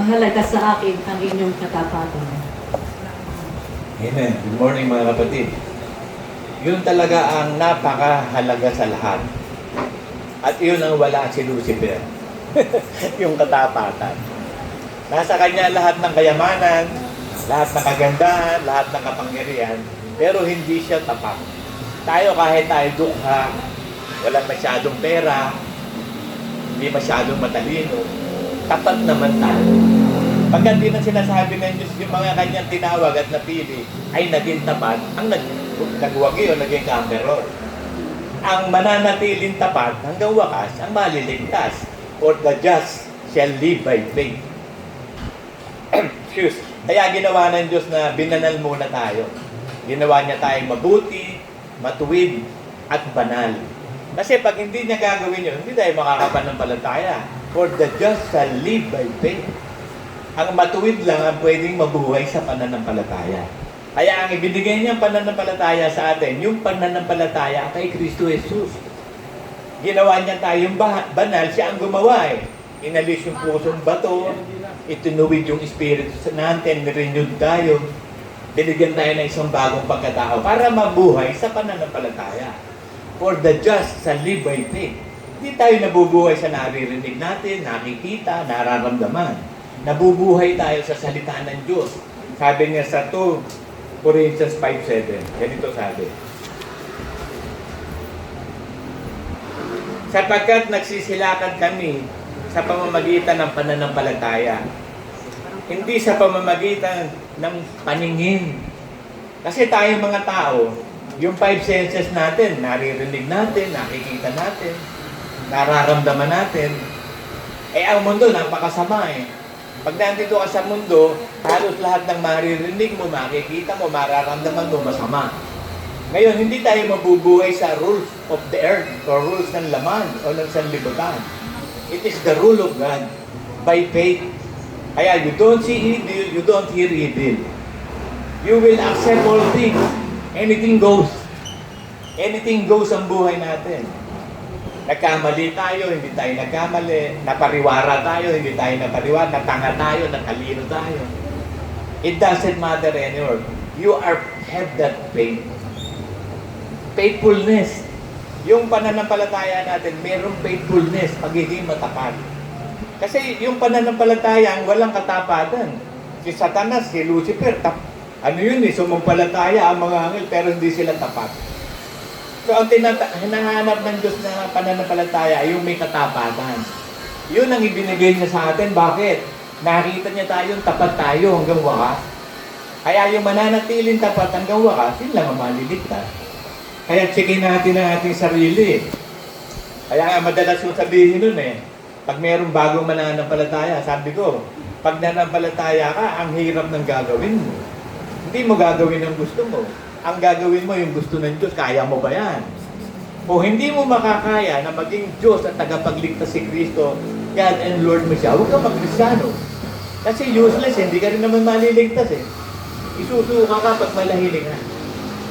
mahalaga sa akin ang inyong katapatan. Amen. Good morning mga kapatid. Yun talaga ang napakahalaga sa lahat. At yun ang wala si Lucifer. Yung katapatan. Nasa kanya lahat ng kayamanan, lahat ng kagandahan, lahat ng kapangyarihan, pero hindi siya tapat. Tayo kahit tayo dukha, walang masyadong pera, hindi masyadong matalino, tapat naman tayo. Pagkat din ang sinasabi ng Diyos, yung mga kanyang tinawag at napili ay naging tapat, ang nagwagi o naging kameror. Ang mananatiling tapat hanggang wakas, ang maliligtas. For the just shall live by faith. Excuse. Kaya ginawa ng Diyos na binanal muna tayo. Ginawa niya tayong mabuti, matuwid, at banal. Kasi pag hindi niya gagawin yun, hindi tayo makakapanampalataya. For the just shall live by faith. Ang matuwid lang ang pwedeng mabuhay sa pananampalataya. Kaya ang ibinigay niyang pananampalataya sa atin, yung pananampalataya kay Kristo Jesus. Ginawa niya tayong banal, siya ang gumawa eh. Inalis yung pusong bato, itinuwid yung espiritu natin, renewed tayo, binigyan tayo ng isang bagong pagkatao para mabuhay sa pananampalataya. For the just shall live by faith. Hindi tayo nabubuhay sa naririnig natin, nakikita, nararamdaman. Nabubuhay tayo sa salita ng Diyos. Sabi niya sa 2 Corinthians 5:7. Ganito sabi. Sapagkat nagsisilakan kami sa pamamagitan ng pananampalataya. Hindi sa pamamagitan ng paningin. Kasi tayong mga tao, yung 5 senses natin, naririnig natin, nakikita natin, nararamdaman natin. Ang mundo, napakasama eh. Pag nandito ka sa mundo, halos lahat ng maririnig mo, makikita mo, mararamdaman mo, masama. Ngayon, hindi tayo mabubuhay sa rules of the earth or rules ng laman o ng sanlibutan. It is the rule of God by faith. Kaya you don't see evil, you don't hear evil. You will accept all things. Anything goes. Anything goes ang buhay natin. Nagkamali tayo, hindi tayo nagkamali. Napariwara tayo, hindi tayo napariwara. Natanga tayo, natalino tayo. It doesn't matter anymore. You have that faith. Faithfulness. Yung pananampalataya natin, mayroong faithfulness, pagiging matapat. Kasi yung pananampalataya, ang walang katapatan. Si Satanas, si Lucifer, sumampalataya ang mga anghel, pero hindi sila tapat. So, ang hinahanap ng Diyos na pananampalataya ay yung may katapatan. Yun ang ibinigay niya sa atin. Bakit? Nakita niya tayong tapat tayo hanggang wakas. Kaya yung mananatiling tapat hanggang wakas, yun lang ang maliligtas. Kaya checkin natin ang ating sarili. Kaya nga madalas yung sabihin nun pag mayroong bagong mananampalataya, sabi ko, pag nanampalataya ka, ang hirap ng gagawin mo. Hindi mo gagawin ang gusto mo. Ang gagawin mo yung gusto ng Diyos, kaya mo ba yan? O hindi mo makakaya na maging Diyos at tagapagligtas si Kristo, God and Lord mo siya, huwag kang mag-Kristyano. Kasi useless, hindi ka rin naman maliligtas Isusuka ka pag malahiling ka.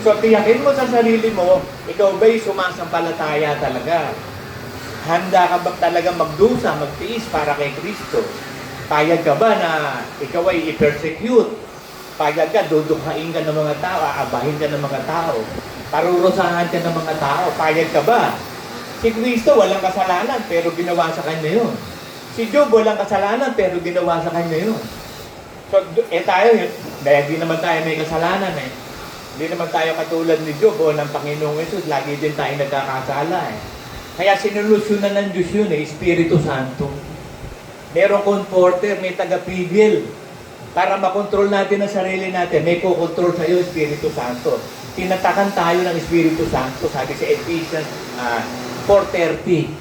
So, tiyakin mo sa sarili mo, ikaw ba'y sumasampalataya talaga? Handa ka ba talaga magdusa, magtiis para kay Kristo? Payag ka ba na ikaw ay i-persecute? Payag ka, dudukhain ka ng mga tao, aabahin ka ng mga tao, parurusahan ka ng mga tao, payag ka ba? Si Kristo walang kasalanan, pero ginawa sa kanya yun. Si Job walang kasalanan, pero ginawa sa kanya yun. So, tayo, dahil di naman tayo may kasalanan Hindi naman tayo katulad ni Job o ng Panginoong Yesus, lagi din tayo nagkakasala Kaya sinulusyonan ng Diyos yun Espiritu Santo. Merong comforter, may tagapigil. Para makontrol natin ang sarili natin, may kukontrol sa iyo, Espiritu Santo. Tinatakan tayo ng Espiritu Santo, sabi sa Ephesians 4:30.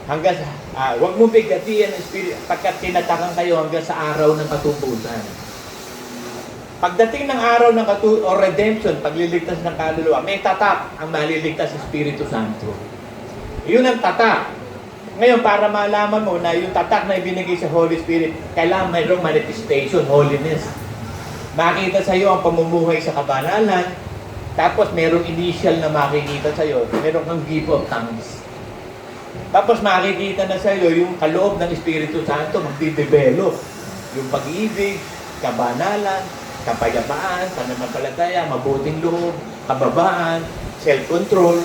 Hanggang wag mo bigatian ng Espiritu, pagkat tinatakan kayo hanggang sa araw ng katubusan. Pagdating ng araw ng redemption, pagliligtas ng kaluluwa, may tatak ang maliligtas sa Espiritu Santo. Yun ang tatak. Ngayon, para malaman mo na yung tatak na ibinigay sa Holy Spirit, kailangan mayroong manifestation, holiness. Makita sa iyo ang pamumuhay sa kabanalan, tapos mayroong initial na makikita sa iyo, mayroong kang gift of tongues. Tapos makikita na sa iyo yung kaloob ng Espiritu Santo magdi-develop. Yung pag-ibig, kabanalan, kapayapaan, pananampalataya, mabuting loob, kababaan, self-control,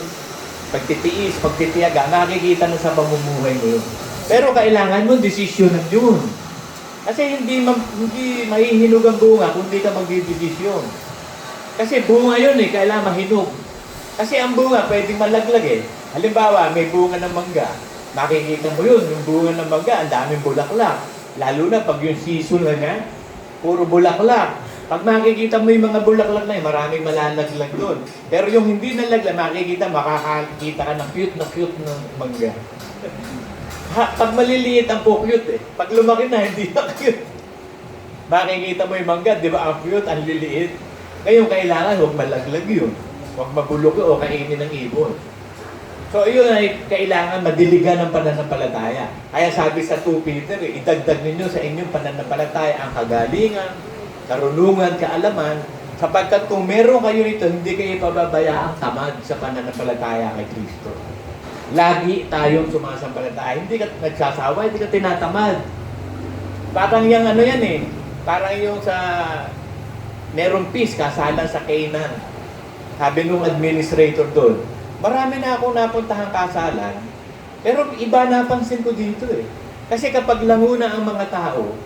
pagtitiis, pagtitiyaga, makikita na sa pamumuhay mo yun. Pero kailangan mo desisyonan yun. Kasi hindi mahihinog ang bunga kung hindi ka magdidesisyon. Kasi bunga yun kailangan mahinog. Kasi ang bunga pwedeng malaglag Halimbawa, may bunga ng mangga. Makikita mo yun, yung bunga ng mangga, ang daming bulaklak. Lalo na pag yung season na nga, puro bulaklak. Pag makikita mo yung mga bulaklak na yun, maraming malalaglag doon. Pero yung hindi nalaglag, makakakita ka ng cute na mangga. Pag maliliit ang cute Pag lumaki na, hindi na cute. Makikita mo yung mangga, di ba ang cute, ang liliit. Ngayon, kailangan huwag malaglag yun. Huwag mabulok o kainin ng ibon. So, yun ay kailangan madiligan ng pananampalataya. Kaya sabi sa 2 Peter, idagdag ninyo sa inyong pananampalataya ang kagalingan, karunungan, kaalaman, sapagkat kung meron kayo nito, hindi kayo pababayaang tamad sa pananampalataya kay Kristo. Lagi tayong sumasampalataya. Hindi ka nagsasawa, hindi ka tinatamad. Parang yung parang yung sa merong peace, kasalan sa Canaan. Sabi nung administrator doon, marami na akong napuntahang kasalan, pero iba napansin ko dito Kasi kapag languna ang mga tao,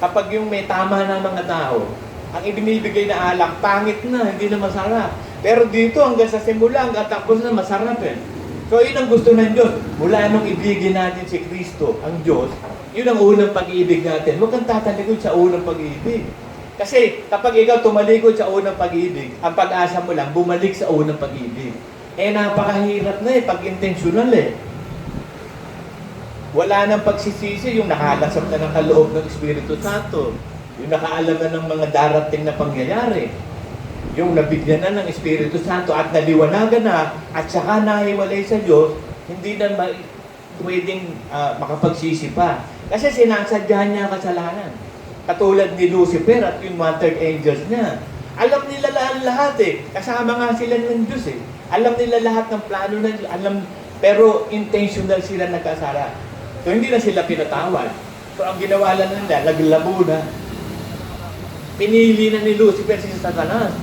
kapag yung may tama na mga tao, ang ibinibigay na alak, pangit na, hindi na masarap. Pero dito, hanggang sa simula, hanggang tapos na masarap So, yun ang gusto ng Diyos. Mula nung ibigin natin si Kristo, ang Diyos, yun ang unang pag-ibig natin. Huwag kang tatalikod sa unang pag-ibig. Kasi kapag ikaw tumalikod sa unang pag-ibig, ang pag-asa mo lang, bumalik sa unang pag-ibig. Napakahirap na pag intentional Wala nang pagsisisi yung nakalasap na ng kaloob ng Espiritu Santo. Yung nakaalam na ng mga darating na pangyayari. Yung nabigyan na ng Espiritu Santo at naliwanagan na at saka nahiwalay sa Diyos, hindi na pwedeng makapagsisi pa. Kasi sinasadya niya kasalanan. Katulad ni Lucifer at yung third angels niya. Alam nila lahat Kasama nga sila ng Diyos Alam nila lahat ng plano ng Diyos. Pero intentional sila nagkasala. So hindi na sila pinatawad. So ang ginawa lang nila, naglabo na. Pinili na ni Lucifer si Satanas.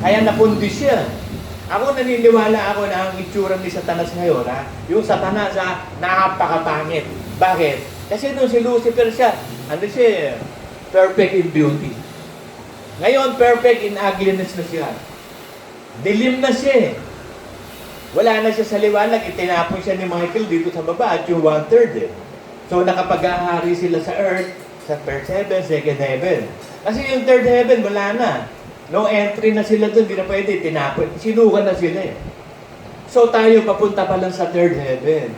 Kaya napundis siya. Ako naniniwala na ang itsura ni Satanas ngayon, yung Satanas napakapangit. Bakit? Kasi nung si Lucifer siya perfect in beauty. Ngayon, perfect in ugliness na siya. Dilim na siya Wala na siya sa liwanag, itinapon siya ni Michael dito sa baba at yung 1/3 So nakapag-ahari sila sa earth, sa first heaven, second heaven. Kasi yung third heaven, wala na. No entry na sila doon, hindi na pwede, tinapon. Sinukan na sila So tayo papunta pa lang sa third heaven.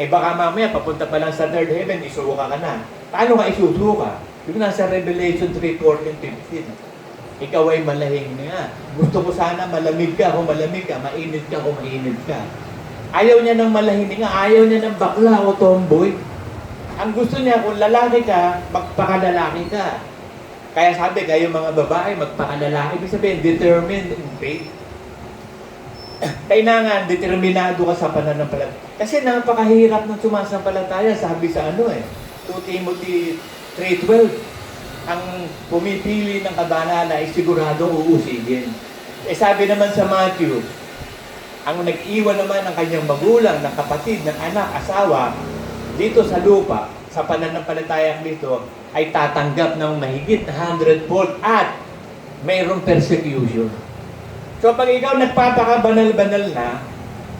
Baka mamaya papunta pa lang sa third heaven, isuka ka na. Paano ka isusuka? Yung nasa Revelation 3:14-15. Ikaw ay malahing nga. Gusto ko sana malamig ka kung malamig ka, mainit ka kung mainit ka. Ayaw niya ng malahining nga, ayaw niya ng bakla o tomboy. Ang gusto niya, kung lalaki ka, magpakalalaki ka. Kaya sabi, kayo mga babae, magpakalalaki. Ibig sabihin, determined in faith. Kailangan, determinado ka sa pananampalataya. Kasi napakahirap ng sumasampalataya, sabi sa 2 Timothy 3:12. Ang pumipili ng kabanalan ay siguradong uusigin. Sabi naman sa Matthew, ang nag-iwan naman ng kanyang magulang, ng kapatid, ng anak, asawa, dito sa lupa, sa pananampalataya Kristo, ay tatanggap ng mahigit na 100-fold at mayroong persecution. So pag ikaw nagpapakabanal-banal na,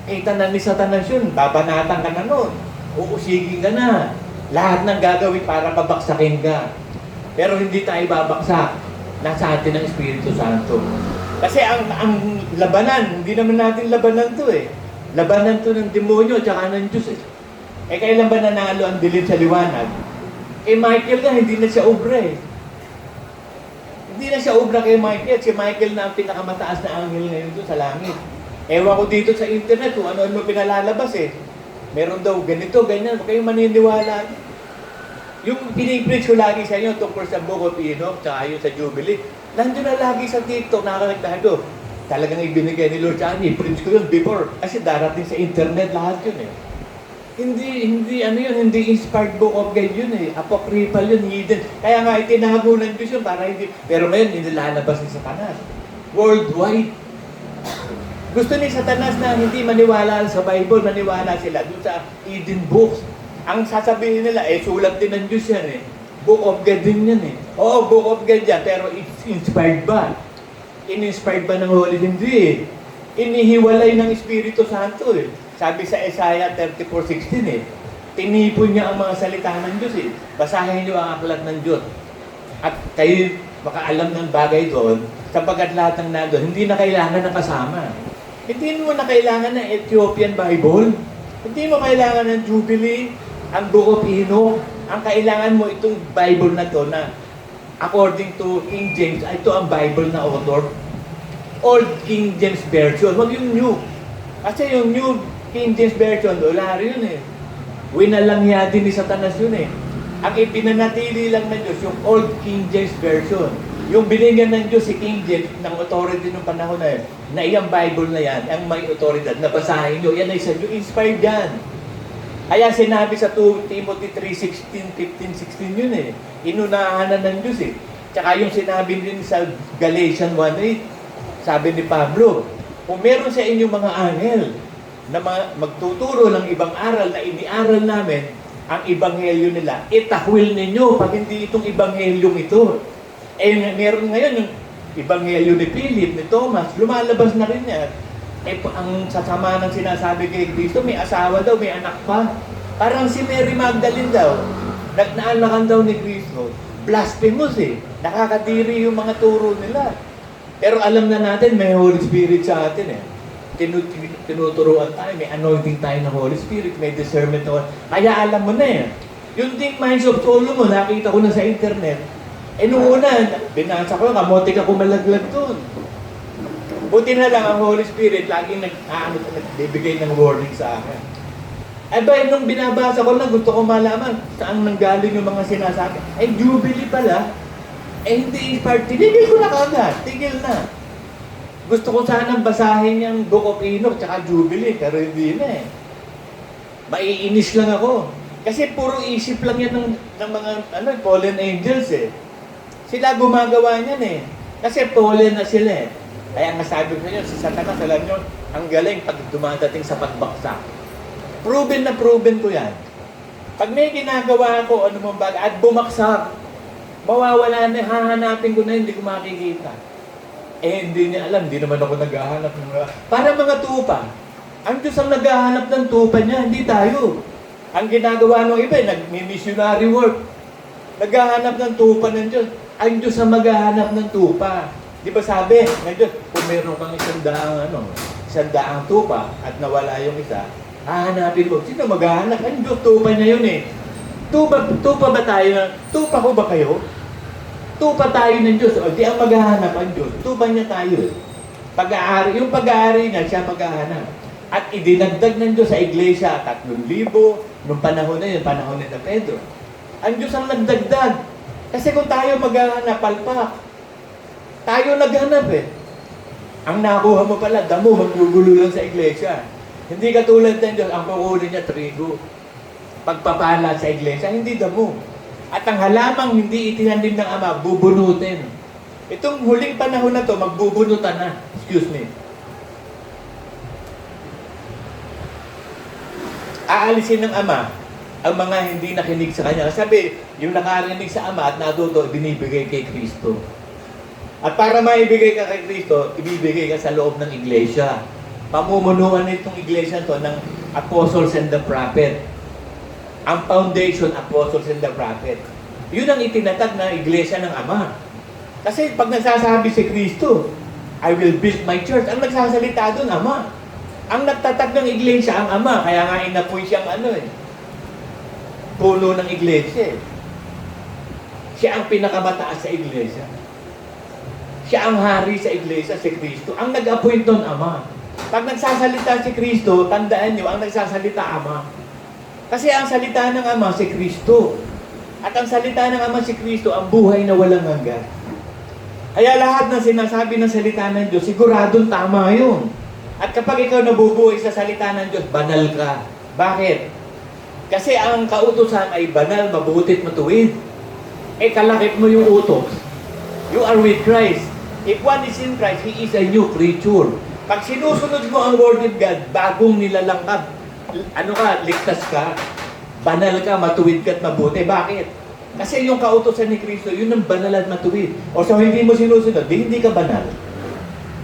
tanan ni Satanas yun, babanatan ka na nun, uusigin ka na, lahat ng gagawin para pabaksakin ka. Pero hindi tayo babaksak. Nasa atin ang Espiritu Santo. Kasi ang labanan, hindi naman natin labanan to Labanan to ng demonyo at saka ng Diyos kailan ba nanalo ang dilim sa liwanag? Michael nga, hindi na siya obra Hindi na siya obra kay Michael. Si Michael na ang pinakamataas na anghel ngayon doon sa langit. Ewan ko dito sa internet kung ano-ano pinalalabas Meron daw ganito, ganyan. Huwag kayong maniniwala. Yung pinipreach ko lagi sa inyo tungkol sa Book of Enoch, tsaka yung sa Jubilee, nandun na lagi sa TikTok, nakakagdahan ko. Talagang ibinigay ni Lord sa akin, i-preach ko yun before. Kasi darating sa internet lahat yun Hindi ano yun, hindi inspired book of God yun eh. Apocryphal yun, hidden. Kaya nga itinago ng Diyos yun para hindi. Pero ngayon, inilalabas ni Satanas. Worldwide. Gusto ni Satanas na hindi maniwala sa Bible, maniwala sila doon sa hidden books. Ang sasabihin nila, sulat din ng Diyos yan eh. Book of God din yan eh. Oo, book of God yan, pero it's inspired ba? In-inspired ba ng Holy? Hindi eh. Inihiwalay ng Espiritu Santo eh. Sabi sa Isaiah 34:16 eh, tinipon niya ang mga salita ng Diyos eh. Basahin niyo ang aklat ng Diyos. At kayo makaalam ng bagay doon, sapagkat lahat ng nandun, hindi na kailangan ng kasama. Hindi mo na kailangan ng Ethiopian Bible. Hindi mo kailangan ng Jubilee, ang Book of Enoch. Ang kailangan mo itong Bible na to na according to King James, ito ang Bible na author. Old King James Version, wag yung new. Kasi yung new King James Version, wala rin yun eh. Winalangya din ni Satanas yun eh. Ang ipinanatili lang ng Diyos, yung Old King James Version. Yung binigyan ng Diyos si King James, ng authority ng panahon na yun, na iyang Bible na yan, ang may autoridad, nabasahin nyo, yan ay sa Diyos, inspired yan. Kaya sinabi sa 2 Timothy 3:16, 15, 16 yun eh. Inunahan na ng Diyos eh. Tsaka yung sinabi din sa Galatians 1:8, sabi ni Pablo, kung meron sa inyong mga anghel na magtuturo ng ibang aral na iniaral namin, ang ebanghelyo nila, itakwil ninyo pag hindi itong ebanghelyong ito. Meron ngayon yung ebanghelyo ni Philip, ni Thomas, lumalabas na rin yan. Ang sasama ng sinasabi kay Kristo, may asawa daw, may anak pa. Parang si Mary Magdalene daw, nagnaalakan daw ni Kristo, blasphemous eh. Nakakadiri yung mga turo nila. Pero alam na natin, may Holy Spirit sa atin eh. Tinuturuan tayo, may anointing tayo ng Holy Spirit, may discernment na. Kaya alam mo na eh. Yung Think Minds of Solomon, nakita ko na sa internet. Nung una, binasa ko, kamote ka kumalaglag doon. Buti na lang ang Holy Spirit, laging nagbibigay ng warning sa akin. Nung binabasa ko lang, gusto ko malaman saan nanggaling yung mga sinasabi. Jubilee pala. Hindi inspired. Tinigil ko na kagad. Tigil na. Gusto ko sanang basahin yung Book of Enoch tsaka Jubilee, pero hindi na eh. Maiinis lang ako. Kasi puro isip lang yan ng mga fallen angels eh. Sila gumagawa niyan eh. Kasi fallen na sila eh. Kaya nga sabi ko nyo, si Satanas, alam nyo, ang galing pag dumadating sa pagbaksak. Proven na proven ko yan. Pag may ginagawa ako, ano mong bagay, at bumaksak, mawawala na, hahanapin ko na, hindi ko makikita. Hindi niya alam, hindi naman ako naghahanap ng mga. Para mga tupa. Ang Diyos ang naghahanap ng tupa niya, hindi tayo. Ang ginagawa ng iba, nag-missionary work. Naghahanap ng tupa ng Diyos. Ang Diyos ang maghahanap ng tupa. Di ba sabi ng Diyos, kung meron kang isang daang tupa at nawala yung isa, hahanapin mo. Sino maghahanap? Ang Diyos, tupa niya yun eh. Tupa ba tayo? Tupa ko ba kayo? Tupa tayo ng Diyos. O di ang maghahanap ang Diyos. Tupa niya tayo. Pag-aari, yung pag-aari niya, siya maghahanap. At idinagdag ng Diyos sa iglesia, 3,000, nung panahon na yun, panahon ni Pedro. Ang Diyos ang nagdagdag. Kasi kung tayo maghahanap, palpak. Tayo naghanap eh. Ang nakuha mo pala, damo, maggugulo lang sa iglesia. Hindi katulad ng Diyos, ang kukunin niya, trigo. Pagpapala sa iglesia, hindi damo. At ang halamang hindi itinanim ng Ama, bubunutin. Itong huling panahon na to, magbubunutan na. Excuse me. Aalisin ng Ama ang mga hindi nakinig sa Kanya. Sabi, yung nakarinig sa Ama at natuto, binibigay kay Kristo. At para maibigay ka kay Kristo, ibibigay ka sa loob ng iglesia. Pamumunuan nitong iglesia to ng apostles and the prophet. Ang foundation, apostles and the prophet. Yun ang itinatag na iglesia ng Ama. Kasi pag nagsasabi si Kristo, I will build my church, ang nagsasalita doon, Ama. Ang nagtatag ng iglesia, ang Ama. Kaya nga inapoy siyang puno ng iglesia. Siya ang pinakamataas sa iglesia. Siya ang hari sa iglesia, si Kristo. Ang nag-appoint doon, Ama. Pag nagsasalita si Kristo, tandaan niyo, ang nagsasalita, Ama. Kasi ang salita ng Ama, si Kristo. At ang salita ng Ama, si Kristo, ang buhay na walang hanggan. Kaya lahat ng sinasabi ng salita ng Diyos, siguradong tama yun. At kapag ikaw nabubuhay sa salita ng Diyos, banal ka. Bakit? Kasi ang kautusan ay banal, mabuti at matuwid. Eh, kalakip mo yung utos. You are with Christ. If one is in Christ, he is a new creature. Pag sinusunod mo ang Word of God, bagong nilalang ka. Ano ka, ligtas ka. Banal ka, matuwid ka at mabuti. Bakit? Kasi yung kautusan ni Kristo, yun ang banal at matuwid. O so hindi mo sinusunod, hindi ka banal.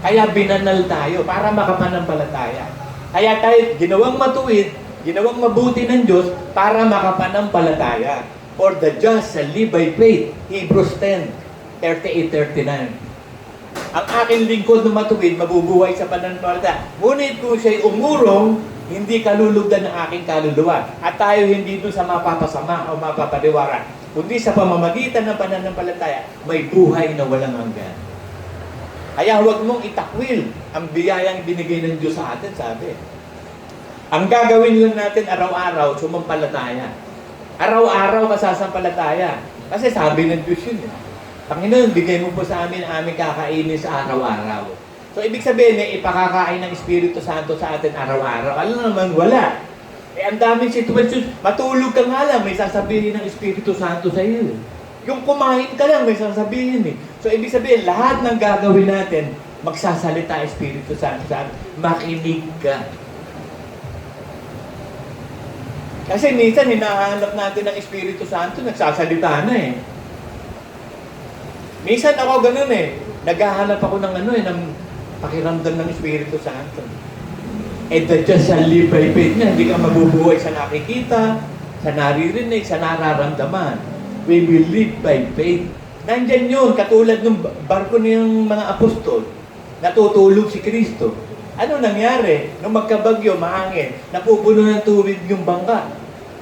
Kaya binanal tayo para makapanampalataya. Kaya tayo ginawang matuwid, ginawang mabuti ng Diyos para makapanampalataya. For the just shall live by faith. Hebrews 10, 38-39. Ang aking lingkod na matuwid, mabubuhay sa pananampalataya. Ngunit kung siya'y umurong, hindi kalulugdan ng aking kaluluwa. At tayo hindi doon sa mapapasama o mapapaliwara. Kundi sa pamamagitan ng pananampalataya, may buhay na walang hanggan. Kaya huwag mong itakwil ang biyayang binigay ng Diyos sa atin, sabi. Ang gagawin lang natin araw-araw, sumampalataya. Araw-araw kasasampalataya. Kasi sabi ng Diyos yun. Panginoon, bigay mo po sa amin ang aming kakainin sa araw-araw. So, ibig sabihin, ipakakain ng Espiritu Santo sa atin araw-araw. Alam naman, wala. Eh, ang daming sitwasyon. Matulog ka nga lang, may sasabihin ng Espiritu Santo sa iyo. Yung kumain ka lang, may sasabihin eh. So, ibig sabihin, lahat ng gagawin natin, magsasalita Espiritu Santo sa atin. Makinig ka. Kasi minsan, hinahanap natin ng Espiritu Santo, nagsasalita na eh. Minsan ako ganun eh. Naghahanap ako ng ng pakiramdam ng Espiritu Santo. And the just shall live by faith nga. Hindi ka mabubuhay sa nakikita, sa naririnig, sa nararamdaman. We will live by faith. Nandyan yun, katulad ng barko ng mga apostol. Natutulog si Kristo. Ano nangyari? Nung magkabagyo, mahangin, napupuno ng tubig yung bangka.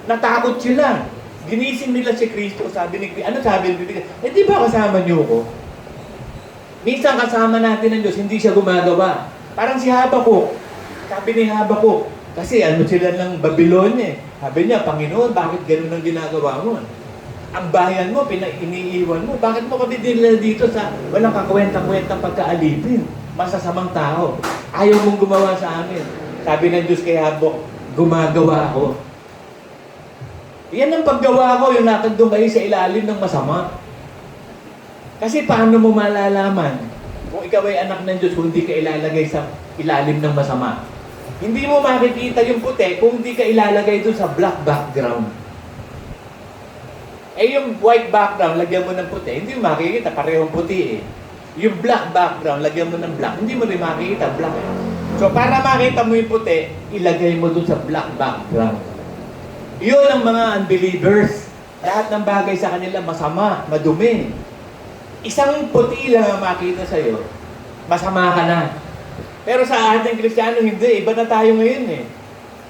Natakot sila. Ginising nila si Kristo. Sabi ni Kristo, ano sabi ni Kristo? Eh di ba kasama niyo ko? Minsan kasama natin ng Diyos, hindi siya gumagawa. Parang si Habakuk. Sabi ni Habakuk, kasi ano sila ng Babylonia eh. Sabi niya, Panginoon, bakit ganun ang ginagawa mo? Ang bayan mo, iniiwan mo. Bakit mo kami dinala dito sa walang kakwentang-kwentang pagkaalipin? Masasamang tao. Ayaw mong gumawa sa amin. Sabi ng Diyos kay Habakuk, gumagawa ako. Yan ang paggawa ko, yung nakandong kayo sa ilalim ng masama. Kasi paano mo malalaman kung ikaw ay anak ng Diyos kung hindi ka ilalagay sa ilalim ng masama? Hindi mo makikita yung puti kung hindi ka ilalagay doon sa black background. Eh yung white background, lagyan mo ng puti, hindi mo makikita, parehong puti eh. Yung black background, lagyan mo ng black, hindi mo rin makikita, black. So para makita mo yung puti, ilagay mo doon sa black background. Yun ang mga unbelievers. Lahat ng bagay sa kanila masama, madumi. Isang puti lang ang makita sa'yo, masama ka na. Pero sa ating Kristiyano, hindi. Iba na tayo ngayon eh.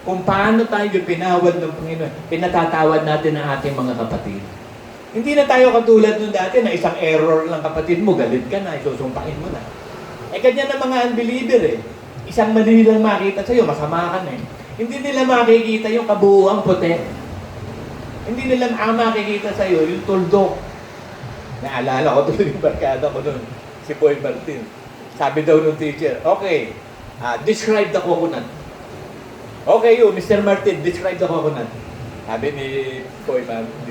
Kung paano tayo pinawad ng Panginoon, pinatatawad natin ang ating mga kapatid. Hindi na tayo katulad nung dati na isang error lang kapatid mo, galit ka na, isusumpain mo na. Eh, ganyan na mga unbeliever eh. Isang mali lang makita sa'yo, masama ka na eh. Hindi nila makikita yung kabuuang puti. Hindi nila makikita sa'yo yung tuldok. Naalala ko tuloy yung barkada ko nun, si Boy Martin. Sabi daw nung teacher, okay, describe the coconut. Okay, Mr. Martin, describe the coconut. Sabi ni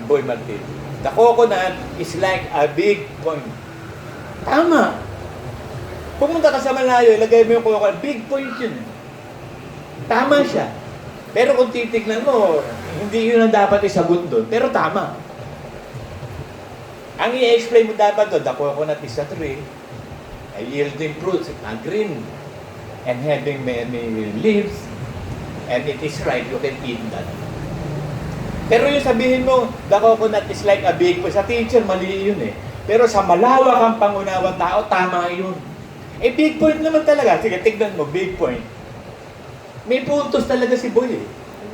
Boy Martin, the coconut is like a big point. Tama. Pumunta ka sa malayo, ilagay mo yung coconut, big point yun. Tama siya. Pero kung titignan mo, hindi yun ang dapat isagot doon. Pero tama. Ang i-explain mo dapat doon, the coconut is a tree, yielding fruits, green, and having many leaves, and it is right, you can eat that. Pero yung sabihin mo, the coconut is like a big point, sa teacher, mali yun eh. Pero sa malawak ang pangunawang tao, tama yun. Eh, big point naman talaga. Sige, tignan mo, big point. May puntos talaga si Boy eh.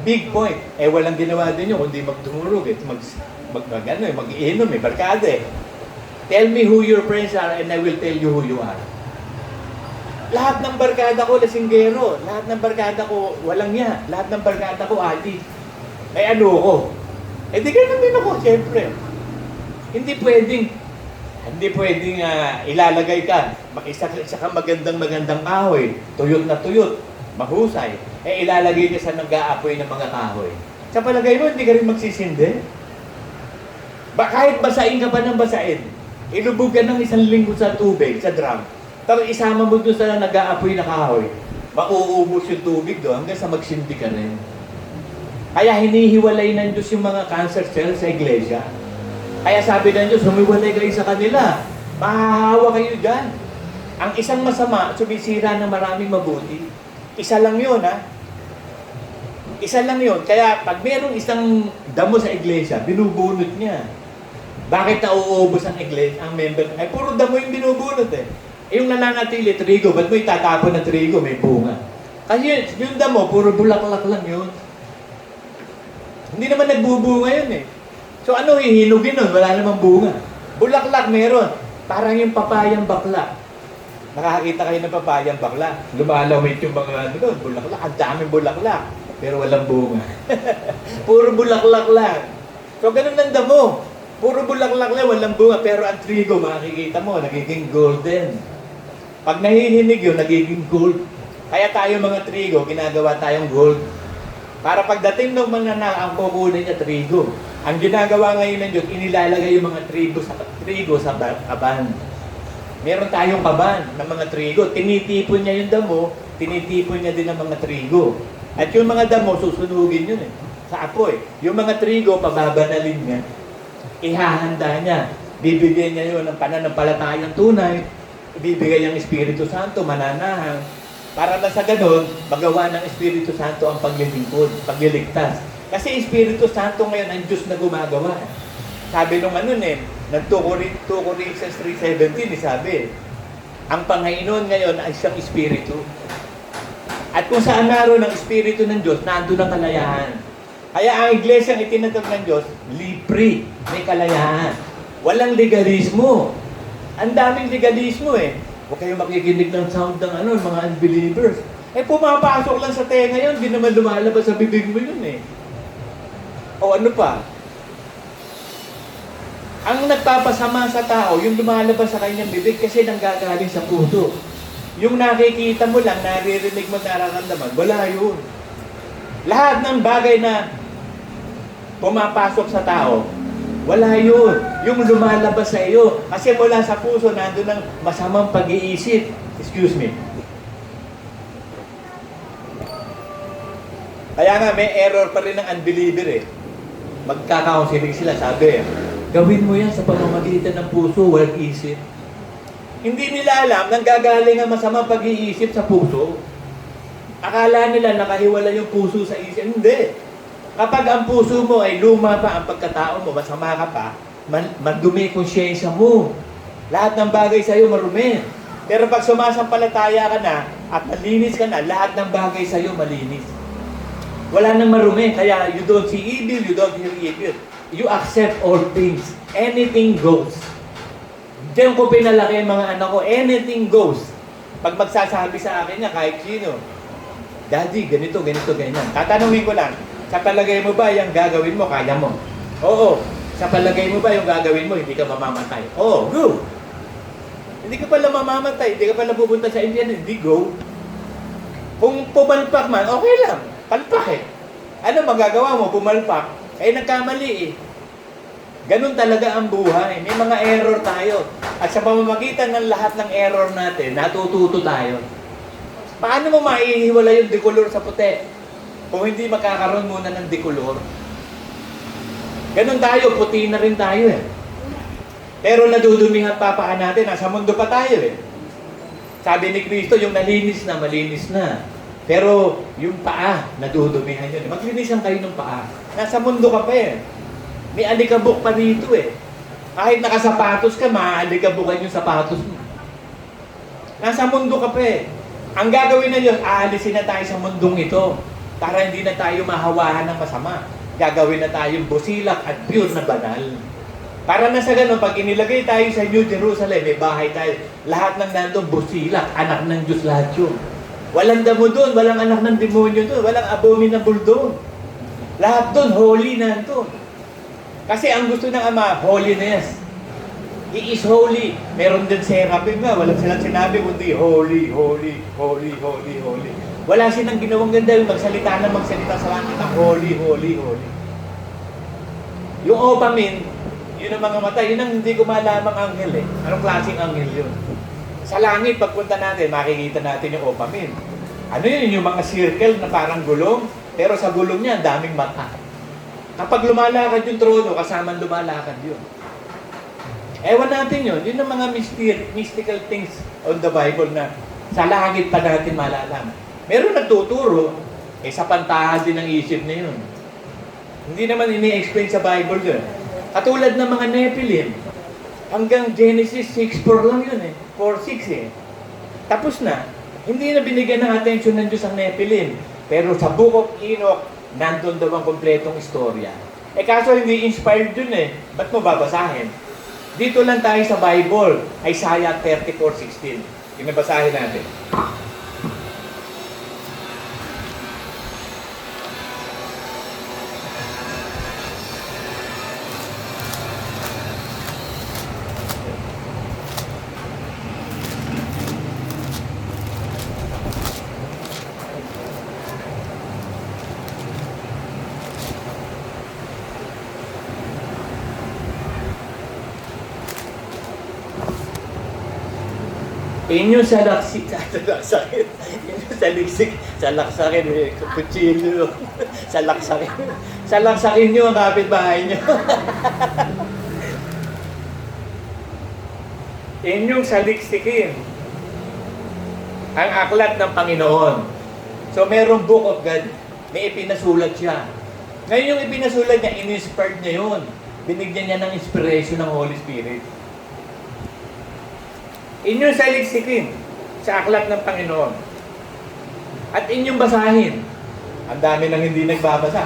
Big point. Eh, walang ginawa din yun, kundi magdumurog eh. Mag-iinom eh, barkada eh. Tell me who your friends are and I will tell you who you are. Lahat ng barkada ko, lasinggero. Lahat ng barkada ko, walang niya. Lahat ng barkada ko, ati. Ay ano ko? Eh di ganun din ako, siyempre. Hindi pwedeng ilalagay ka. Isa ka magandang kahoy. Tuyot na tuyot. Mahusay. Eh ilalagay niya sa nag-aapoy ng mga kahoy. Sa palagay mo, hindi ka rin magsisindi? Kahit basain ka pa ng basain, ilubog ka ng 1 linggo sa tubig, sa drum, tapos isama mo doon sa nag-aapoy na kahoy, mauubos yung tubig doon hanggang sa magsindi ka rin. Kaya hinihiwalay ng Diyos yung mga cancer cells sa iglesia. Kaya sabi ng Diyos, humiwalay kayo sa kanila. Mahahawa kayo dyan. Ang isang masama, sumisira ng maraming mabuti. Isa lang yun, ha? Isa lang yun. Kaya pag mayroong isang damo sa iglesia, binubunot niya. Bakit nauubos ang iglesia, ang member? Ay, puro damo yung binubunot eh. Yung nananatili, trigo, ba't mo itatapon na trigo, may bunga? Kasi yung damo, puro bulaklak lang yun. Hindi naman nagbubunga yun eh. So ano hihinugin nun? Wala namang bunga. Bulaklak meron. Parang yung papayang bakla. Nakakita kayo ng papayang bakla. Lumalawit yung mga ano, bulaklak. Ang daming bulaklak. Pero walang bunga. Puro bulaklak lang. So ganun ang damo. Puro bulaklak lang, walang bunga. Pero ang trigo, makikita mo, nagiging golden. Pag nahihinig yun, nagiging gold. Kaya tayo mga trigo, ginagawa tayong gold. Para pagdating ng mananang, ang kukunin niya trigo. Ang ginagawa ngayon ng Diyos, inilalagay yung mga trigo sa kaban. Meron tayong kaban ng mga trigo. Tinitipon niya yung damo, tinitipon niya din ang mga trigo. At yung mga damo, susunugin yun sa apoy. Yung mga trigo, pababanalin niya. Ihahanda niya. Bibigyan niya yun ng pananampalatayang tunay. Ibibigay ang Espiritu Santo, mananahang. Para na sa ganun, magawa ng Espiritu Santo ang paglilingkod, pagliligtas. Kasi Espiritu Santo ngayon ang Diyos na gumagawa. Sabi nung ng 2 Corinthians 3:17, sabi, ang Panginoon ngayon ay siyang Espiritu. At kung saan naroon ang Espiritu ng Diyos, nandun ang kalayahan. Kaya ang iglesia ang itinatag ng Diyos, libre, may kalayahan. Walang legalismo. Ang daming legalismo eh. Huwag kayong makikinig ng sound ng mga unbelievers. Eh, pumapasok lang sa tenga yun, hindi naman lumalabas sa bibig mo yun eh. O ano pa? Ang nagpapasama sa tao, yung lumalabas sa kanyang bibig kasi nanggagaling sa puso. Yung nakikita mo lang, naririnig mo, nararamdaman, wala yun. Lahat ng bagay na pumapasok sa tao, wala yun. Yung lumalabas sa iyo. Kasi mula sa puso, nandun ang masamang pag-iisip. Excuse me. Kaya nga, may error pa rin ng unbeliever eh. Magkakaunseling sila, sabi, gawin mo yan sa pamamagitan ng puso, walang isip. Hindi nila alam, nanggagaling ang masamang pag-iisip sa puso. Akala nila nakahiwala yung puso sa isip. Hindi. Kapag ang puso mo ay luma pa ang pagkatao mo, masama ka pa, madumi konsyensya mo. Lahat ng bagay sa iyo marumi. Pero pag sumasampalataya ka na at malinis ka na, lahat ng bagay sa iyo malinis. Wala nang marumi, kaya you don't see evil, you don't hear evil. You accept all things. Anything goes. Diyan ko pinalaki ang mga anak ko, anything goes. Pag magsasabi sa akin niya, kahit sino, Daddy, ganito, ganyan. Tatanungin ko lang, sa palagay mo ba yung gagawin mo, kaya mo? Oo. Sa palagay mo ba yung gagawin mo, hindi ka mamamatay? Oo, go! Hindi ka pala mamamatay, hindi ka pala pupunta sa impyerno, hindi go. Kung pumalpak man, okay lang. Palpak eh. Ano magagawa mo? Pumalpak. Eh, nagkamali eh. Ganun talaga ang buhay. May mga error tayo. At sa pamamagitan ng lahat ng error natin, natututo tayo. Paano mo maihiwala yung decolor sa puti? Kung hindi makakaroon muna ng decolor. Ganun tayo, puti na rin tayo eh. Pero nadudumihan pa paa natin, nasa mundo pa tayo eh. Sabi ni Kristo, yung nalinis na, malinis na. Pero yung paa, nadudumihan yun. Maglinisan kayo ng paa. Nasa mundo ka pa eh. May alikabok pa dito eh. Kahit nakasapatos ka, maaalikabukan yung sapatos mo. Nasa mundo ka pa eh. Ang gagawin na Diyos, aalisin na tayo sa mundong ito para hindi na tayo mahawahan ng masama. Gagawin na tayong busilak at pure na banal. Para na sa ganun, pag inilagay tayo sa New Jerusalem, may bahay tayo, lahat ng nandun busilak, anak ng Diyos lahat yun. Walang damo doon, walang anak ng demonyo doon, walang abominable doon. Lahat doon, holy na doon. Kasi ang gusto ng Ama, holiness. He is holy. Meron din seraphim nga, walang silang sinabi kundi holy, holy, holy, holy, holy. Wala silang ginawang ganda yung magsalita sa langit na holy, holy, holy. Yung opamine, yun ang mga mata, yun ang hindi ko malamang anghel eh. Anong klaseng anghel yun? Sa langit, pagpunta natin, makikita natin yung opamine. Ano yun? Yung mga circle na parang gulong, pero sa gulong niya, ang daming mata. Kapag lumalakad yung trono, kasamang lumalakad yun. Ewan natin yun. Yun ang mga mystical things on the Bible na sa langit pa natin malalaman. Meron nagtuturo, sa pantahan din ng isip na yun. Hindi naman ini-explain sa Bible yun. Katulad ng mga Nephilim, hanggang Genesis 6:4 lang yun 4:6 Tapos na, hindi na binigyan ng attention ng Diyos ang Nephilim. Pero sa Book of Enoch, nandun daw ang kompletong istorya. Kaso hindi inspired yun Ba't mo babasahin? Dito lang tayo sa Bible, Isaiah 34:16. Yung nabasahin natin. Inyong salaksakin, inyong saliksik, salaksakin, kutsilyo, salaksakin nyo ang kapitbahay nyo. Inyong saliksikin ang aklat ng Panginoon. So, merong Book of God, may ipinasulat siya. Ngayon yung ipinasulat niya, in-inspired niya yun. Binigyan niya ng inspiration ng Holy Spirit. Inyong saliksikin sa aklat ng Panginoon. At inyong basahin. Ang dami nang hindi nagbabasa.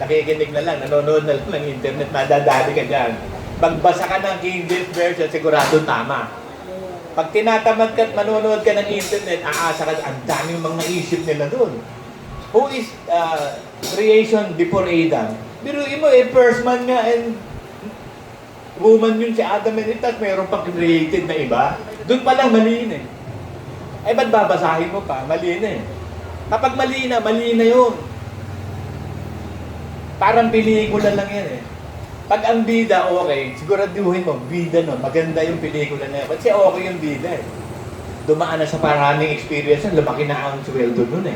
Nakikinig na lang, nanonood na lang ng internet, madadali ka dyan. Pagbasa ka ng King James Version, sigurado tama. Pag tinatamad ka at manonood ka ng internet, aasa ka, ang daming mga isip nila doon. Who is creation before Adam? Biruin mo, first man nga and woman yun si Adam and Eve, tapos mayroon pang created na iba. Doon pa lang mali na ba't babasahin mo pa? Mali na Kapag mali na yun. Parang pelikula lang yan Pag ang bida okay, siguraduhin mo, bida nun, maganda yung pelikula na yan. Kasi okay yung bida Dumaan na sa maraming experience, lumaki na ang sweldo nun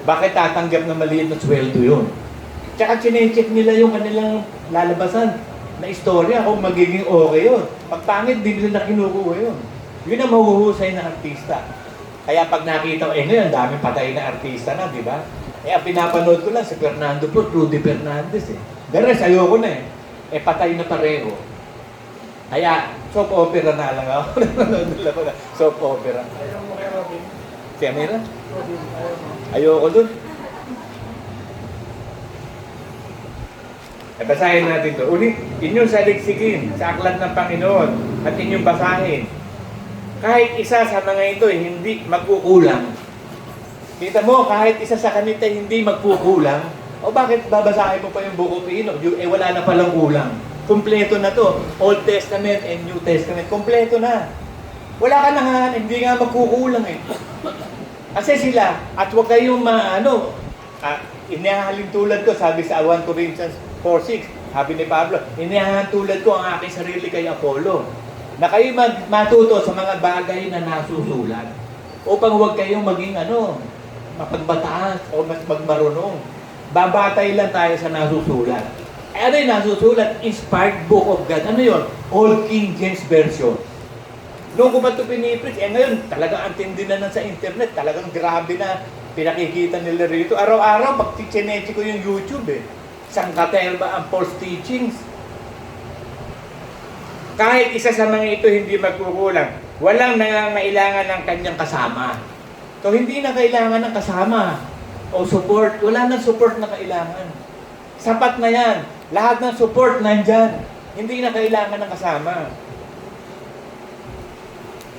Bakit tatanggap na maliit na sweldo yun? Tsaka chinecheck nila yung kanilang lalabasan na istorya kung magiging okay yun. Pag pangit, di nila kinukuha yun. Yun ang mahuhusay na artista. Kaya pag nakita ko, ngayon, daming patay na artista na, di ba? Ang pinapanood ko lang si Fernando po, Rudy Fernandez The rest, ayoko na patay na pareho. Kaya, soap opera na lang ako. Soap opera. Ayaw mo kay Robin? Si Amira? Robin, ayaw mo. Ayoko dun. Basahin natin to. Ulit, inyong saliksikin sa aklat ng Panginoon at inyong basahin. Kahit isa sa mga ito hindi magkukulang. Kita mo, kahit isa sa kanita hindi magkukulang. O bakit babasahin mo pa yung Book of Enoch? Wala na palang kulang. Kompleto na to. Old Testament and New Testament. Kompleto na. Wala ka na hindi nga magkukulang Kasi sila, at huwag kayong inihahalin tulad ko, sabi sa 1 Corinthians 4:6, sabi ni Pablo, inihahalin tulad ko ang aking sarili kay Apollo, na kayo matuto sa mga bagay na nasusulat, upang huwag kayong maging mapagbataas o mas magmarunong. Babatay lang tayo sa nasusulat. Ano yung nasusulat? Inspired Book of God. Ano yun? Old King James Version. Noong ko ba ito pinipreach, ngayon, talagang antindi na sa internet, talagang grabe na pinakikita nila rito. Araw-araw, pag chinechi ko yung YouTube Sangkatel ba ang false teachings? Kahit isa sa mga ito hindi magkukulang, walang nangangailangan ng kanyang kasama. So, hindi na kailangan ng kasama o support. Wala nang support na kailangan. Sapat na yan. Lahat ng support nandyan. Hindi na kailangan ng kasama.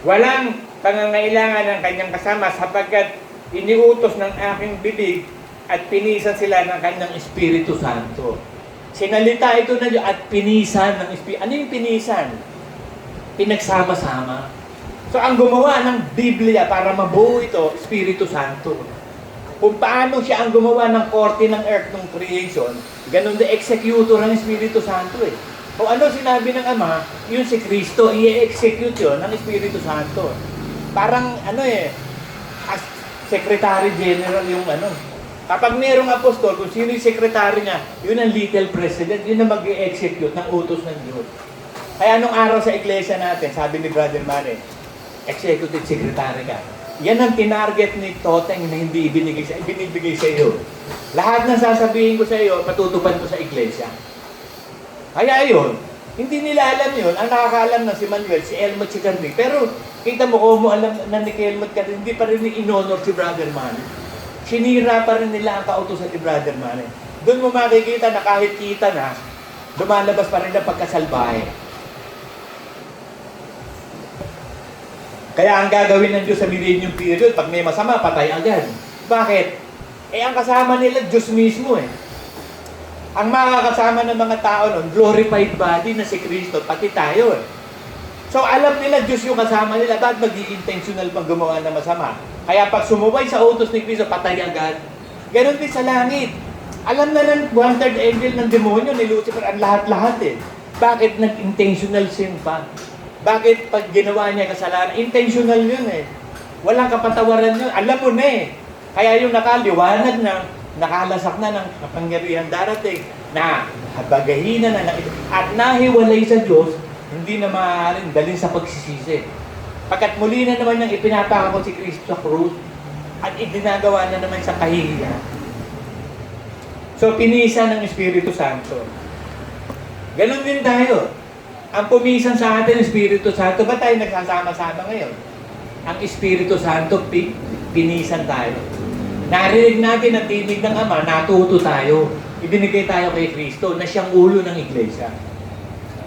Walang pangangailangan ng kanyang kasama sapagkat iniutos ng aking bibig at pinisan sila ng kanyang Espiritu Santo. Sinalita ito na Diyos at pinisan ng Espiritu. Ano yung pinisan? Pinagsama-sama. So, ang gumawa ng Biblia para mabuo ito, Espiritu Santo. Kung paano siya ang gumawa ng korte ng earth ng creation, ganun din executor ng Espiritu Santo eh. Kung ano sinabi ng Ama, yun si Kristo, i-execute yun ng Espiritu Santo. Parang as Secretary General yung Kapag mayroong apostol, kung sino yung secretary niya, yun ang little president, yun ang mag-i-execute ng utos ng Diyos. Kaya nung araw sa iglesia natin, sabi ni Brother Manny, executive secretary ka. Yan ang tinarget ni Toteng na hindi ibinibigay sa iyo. Lahat ng sasabihin ko sa iyo, matutupad ko sa iglesia. Kaya yun, hindi nila alam yun. Ang nakakaalam na si Manuel, si Elmot, si Carly. Pero kita mo kung mo alam na ni Elmot Carly, hindi pa rin in-honor si Brother Manny. Sinira pa rin nila ang kautusan ni Brother Manny. Doon mo makikita na kahit kita na, lumalabas pa rin ang pagkasalbahe. Kaya ang gagawin ng Diyos sa millennium period, pag may masama, patay agad. Bakit? Ang kasama nila, Diyos mismo eh. Ang makakasama ng mga tao nun, glorified body na si Kristo, pati tayo eh. So alam nila Diyos yung kasama nila, bakit mag-i-intentional pang gumawa ng masama? Kaya pag sumubay sa utos ni Kristo, patay agad. Ganon din sa langit. Alam na ng one-third angel ng demonyo ni Lucifer, ang lahat-lahat eh. Bakit nag-intentional sin pa? Bakit pag ginawa niya kasalanan? Intentional yun eh. Walang kapatawaran yun. Alam mo na eh. Kaya yung nakaliwanag na, nakalasak na ng kapangyarihan darating, na habagahin na at nahiwalay sa Diyos, hindi na maaaring dalhin sa pagsisisi. Pagkat muli na naman niyang ipinapakako si Kristo sa krus at iginagawa na naman sa kahihiyan. So, pinisa ng Espiritu Santo. Ganon din tayo. Ang pumisan sa atin, Espiritu Santo, ba tayo nagsasama-sama ngayon? Ang Espiritu Santo, pinisan tayo. Narinig natin ang tinig ng Ama, natuto tayo. Ibinigay tayo kay Kristo na siyang ulo ng iglesia.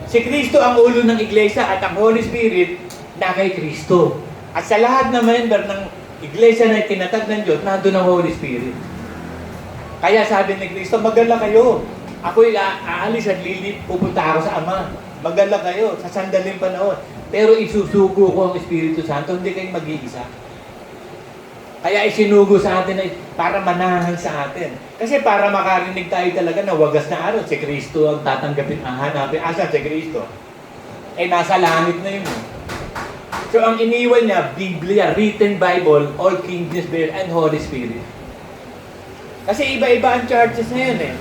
Si Kristo ang ulo ng iglesia at ang Holy Spirit na kay Kristo. At sa lahat ng member ng iglesia na itinatag ng Diyos, nandun ang Holy Spirit. Kaya sabi ni Kristo, magala kayo. Ako'y aalis at pupunta ako sa Ama. Magala kayo sa sandaling panahon. Pero isusugo ko ang Espiritu Santo, hindi kayo mag-iisa. Kaya isinugo sa atin para manahan sa atin. Kasi para makarinig tayo talaga na wagas na araw, si Kristo ang tatanggapin, ang hanapin. Asa si Kristo? Nasa langit na yun. So ang iniwan niya, Biblia, written Bible, all King James Bible, and Holy Spirit. Kasi iba-iba ang churches na yun eh.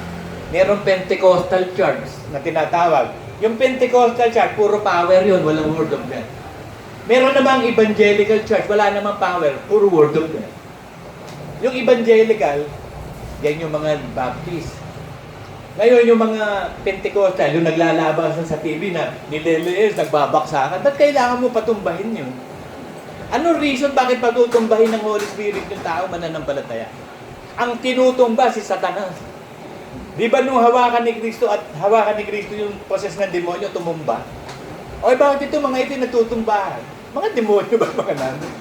Merong Pentecostal church na tinatawag. Yung Pentecostal church, puro power yun, walang word of God. Meron namang evangelical church, wala namang power, puro word of God. Yung evangelical, yan yung mga Baptist. Ngayon yung mga Pentecostal, yung naglalabasan sa TV na nililiis, nagbabaksakan, ba't kailangan mo patumbahin yun? Anong reason bakit patutumbahin ng Holy Spirit yung tao mananampalataya? Ang tinutumba si Satanas. Di ba nung hawakan ni Kristo at hawakan ni Kristo yung poses ng demonyo, tumumba? O bakit ito mga ito natutumbahan? Mga demonyo ba mga namin?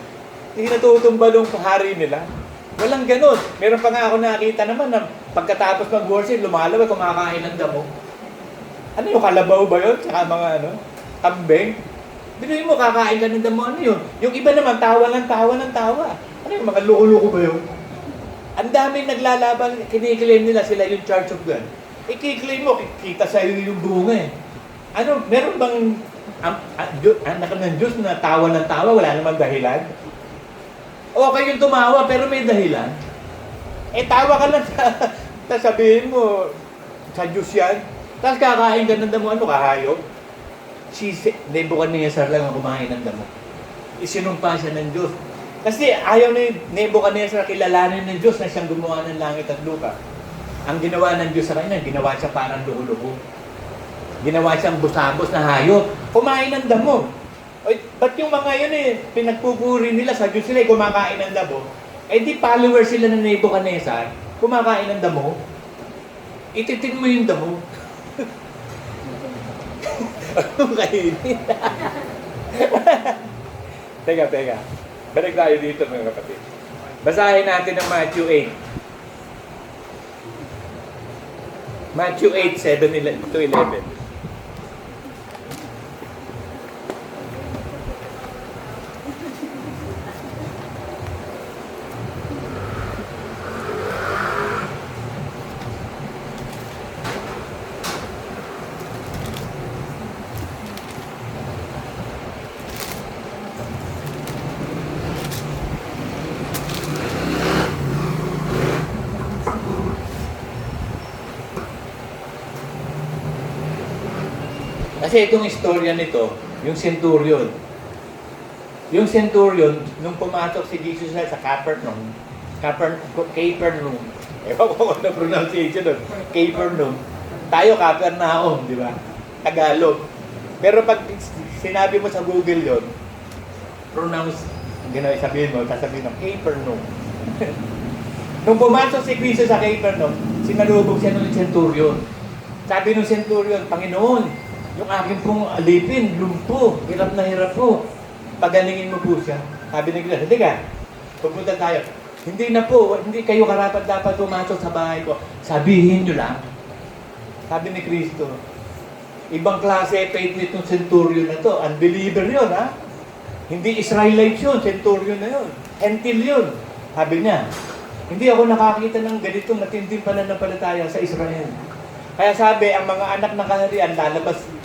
Hindi natutumba nung hari nila. Walang ganun. Meron pa nga ako nakita naman na pagkatapos mag-worship, lumalabas, kumakain ng damo. Ano yung kalabaw ba yun? Tsaka mga kambing. Binuhin mo, kakain ka ng damo. Ano yun? Yung iba naman, tawa ng tawa ng tawa. Ano yung mga loko-loko ba yun? Ang daming naglalaban, kiniklaim nila sila yung Church of God. Ikiklaim mo, kita sa iyo yung bunga eh. Ano, meron bang anak ng Diyos na tawa ng tawa, wala namang dahilan? Okay yung tumawa, pero may dahilan. Tawa ka lang sabihin mo, sa Diyos yan. Tapos kakain ka ng damo, ano, kahayop? Si Nebuchadnezzar lang ang kumain ng damo. Isinumpa siya ng Diyos. Kasi ayaw ni Nebuchadnezzar kilalanin ng Diyos na siyang gumawa ng langit at lupa. Ang ginawa ng Diyos sa kanya, ginawa siya parang luho-luho. Ginawa siyang busabos na hayop. Kumain ng damo. Ba't yung mga yun pinagpupuri nila sa Diyos sila kumakain ng damo? Di followers sila ng Nebuchadnezzar, kumakain ng damo. Ititin mo yung damo. Anong kainin? Teka. Balik tayo dito mga kapatid. Basahin natin ang Matthew 8. Matthew 8, 7 to 11. Kasi itong istorya nito, yung centurion. Yung centurion, nung pumatok si Jesus sa Capernaum, ewan ko kung ano pronunciation doon, Capernaum. Tayo, Capernaum, di ba? Tagalog. Pero pag sinabi mo sa Google yon, pronounce, gano'n sabihin mo, sasabihin mo, Capernaum. Nung pumasok si Cristo sa Capernaum, sinalubog siya ng centurion. Sabi ng centurion, Panginoon, yung aking pong alipin, lumpo, hirap na hirap po. Pagalingin mo po siya. Sabi ng Cristo, hindi ka, pupunta tayo. Hindi na po, hindi kayo karapat dapat pumasok sa bahay ko. Sabihin nyo lang. Sabi ni Cristo, ibang klase faith nitong centurion na to. Unbeliever yun, ha? Hindi Israelite yun, centurion na yun. Hentil yun. Sabi niya, hindi ako nakakita ng ganitong matinding pananampalataya sa Israel. Kaya sabi, ang mga anak ng kaharian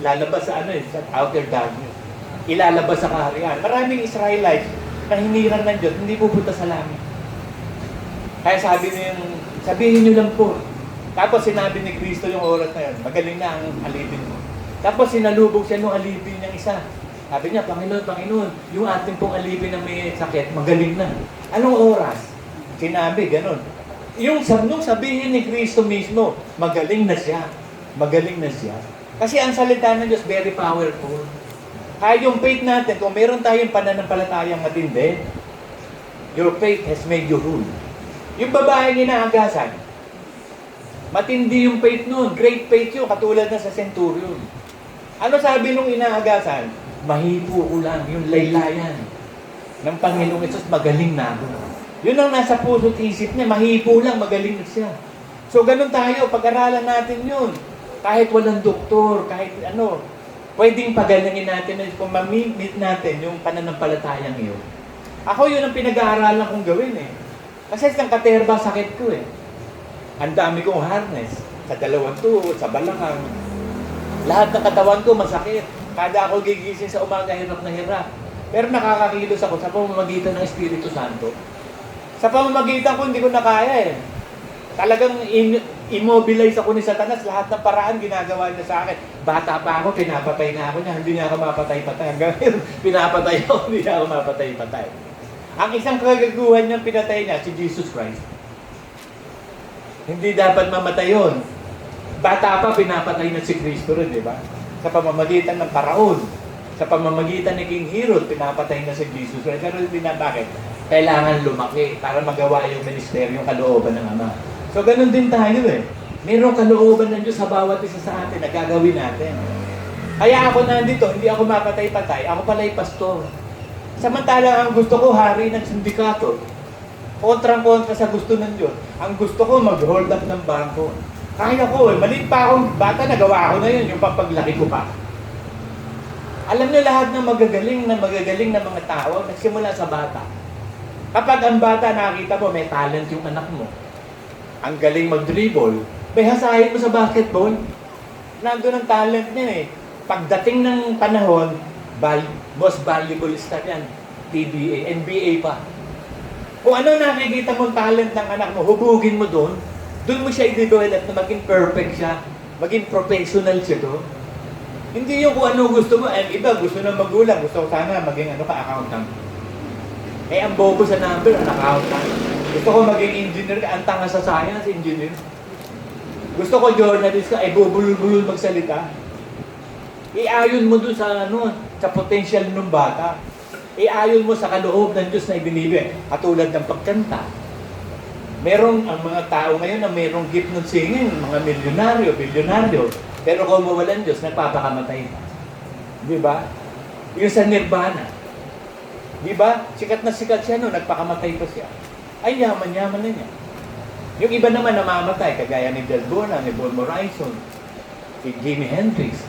lalabas sa sa outer darkness. Ilalabas sa kaharian. Maraming Israelites na hiniran ng Diyos, hindi pupunta sa langit. Kaya sabihin niyo lang po. Tapos sinabi ni Cristo yung oras na yun, magaling na ang alipin mo. Tapos sinalubog siya nung alipin ng isa. Sabi niya, Panginoon, yung ating pong alipin na may sakit, magaling na. Anong oras? Sinabi, ganun. Nung sabihin ni Cristo mismo, magaling na siya. Magaling na siya. Kasi ang salita ng Diyos, very powerful. Kaya yung faith natin, kung meron tayong pananampalatayang matindi, your faith has made you rule. Yung babaeng inaagasan, matindi yung faith nun. Great faith yun, katulad na sa centurion. Ano sabi nung inaagasan? Mahipo ko lang, yung laylayan ng Panginoong Isus, magaling na ako. Yun ang nasa puso't isip niya, mahipo lang, magaling na siya. So ganun tayo, pag-aralan natin yun. Kahit walang doktor, kahit ano, pwedeng pagalingin natin kung mamimit natin yung pananampalatayang yun. Ako yun ang pinag-aaralan kong gawin eh. Kasi sa katerba, sakit ko eh. Ang dami kong harness. Sa dalawang tuhod, sa balakang. Lahat ng katawan ko masakit. Kada ako gigising sa umaga, hirap na hirap. Pero nakakakilos ako sa pamamagitan ng Espiritu Santo. Sa pamamagitan ko, hindi ko na kaya eh. Talagang immobilize ako ni Satanas. Lahat ng paraan ginagawa niya sa akin. Bata pa ako, pinapatay na ako niya. Hindi niya ako mapatay-patay. Hanggang pinapatay ako, hindi niya ako mapatay-patay. Ang isang kagaguhan niyang pinatay niya, si Jesus Christ. Hindi dapat mamatay yun. Bata pa, pinapatay na si Kristo rin, di ba? Sa pamamagitan ng paraon. Sa pamamagitan ni King Herod, pinapatay na si Jesus Christ. Pero hindi na, bakit? Kailangan lumaki para magawa yung ministeryo, yung kalooban ng Ama. So, ganun din tayo eh. Mayroong kalooban ng Diyos sa bawat isa sa atin na gagawin natin. Kaya ako nandito, hindi ako mapatay-patay. Ako pala'y pastor. Samantalang ang gusto ko, hari ng sindikato. Kontrang-kontra sa gusto ng Diyos. Ang gusto ko, mag-hold up ng bangko. Kaya ko eh. Maliit pa akong bata, nagawa ko na yun, yung papaglaki ko pa. Alam niyo lahat ng magagaling na mga tao, nagsimula sa bata. Kapag ang bata nakita mo, may talent yung anak mo. Ang galing mag-dribble. May hasahin mo sa basketball. Nandun ang talent niya eh. Pagdating ng panahon, most valuable star yan. PBA, NBA pa. Kung ano nakikita mong talent ng anak mo, hubugin mo doon mo siya i-develop na maging perfect siya, maging professional siya doon. Hindi yung kung ano gusto mo. Iba, gusto ng magulang. Gusto ko sana maging accountant. Eh, ang bobo sa number, ang accountant. Gusto ko maging engineer, ang tanga sa science, engineer. Gusto ko journalist ka, bubulul-bulul magsalita. Iayon mo dun sa, sa potential ng bata. Iayon mo sa kaloob ng Diyos na ibinibigay. Katulad ng pagkanta. Merong, ang mga tao ngayon na merong gift ng singing, mga milyonaryo, bilyonaryo. Pero kung mawalan Diyos, nagpapakamatay pa. Di ba? Yung sa Nirvana. Di ba? Sikat na sikat siya nagpakamatay pa siya. Ay, yaman-yaman na niya. Yung iba naman namamatay, kagaya ni Del Bona, ni Paul Morrison, si Jimi Hendrix.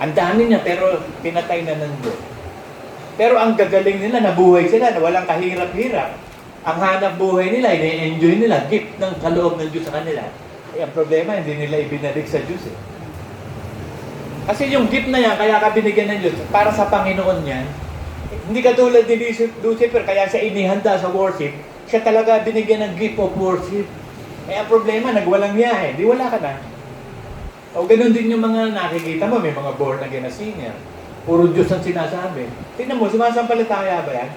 Ang dami niya, pero pinatay na ng Diyos. Pero ang gagaling nila, nabuhay sila, na walang kahirap-hirap. Ang hanap buhay nila, ini-enjoy nila, gift ng kaloob ng Diyos sa kanila. Eh, ang problema, hindi nila ibinalik sa Diyos eh. Kasi yung gift na yan, kaya ka binigyan ng Diyos, para sa Panginoon yan, hindi katulad ni Lucifer, kaya siya inihanda sa worship, siya talaga binigyan ng gift of worship. Eh, ang problema, nagwalang niya eh. Di wala ka na. O ganun din yung mga nakikita mo, may mga born again na singer. Puro Diyos ang sinasabi. Tingnan mo, sumasampalataya ba yan?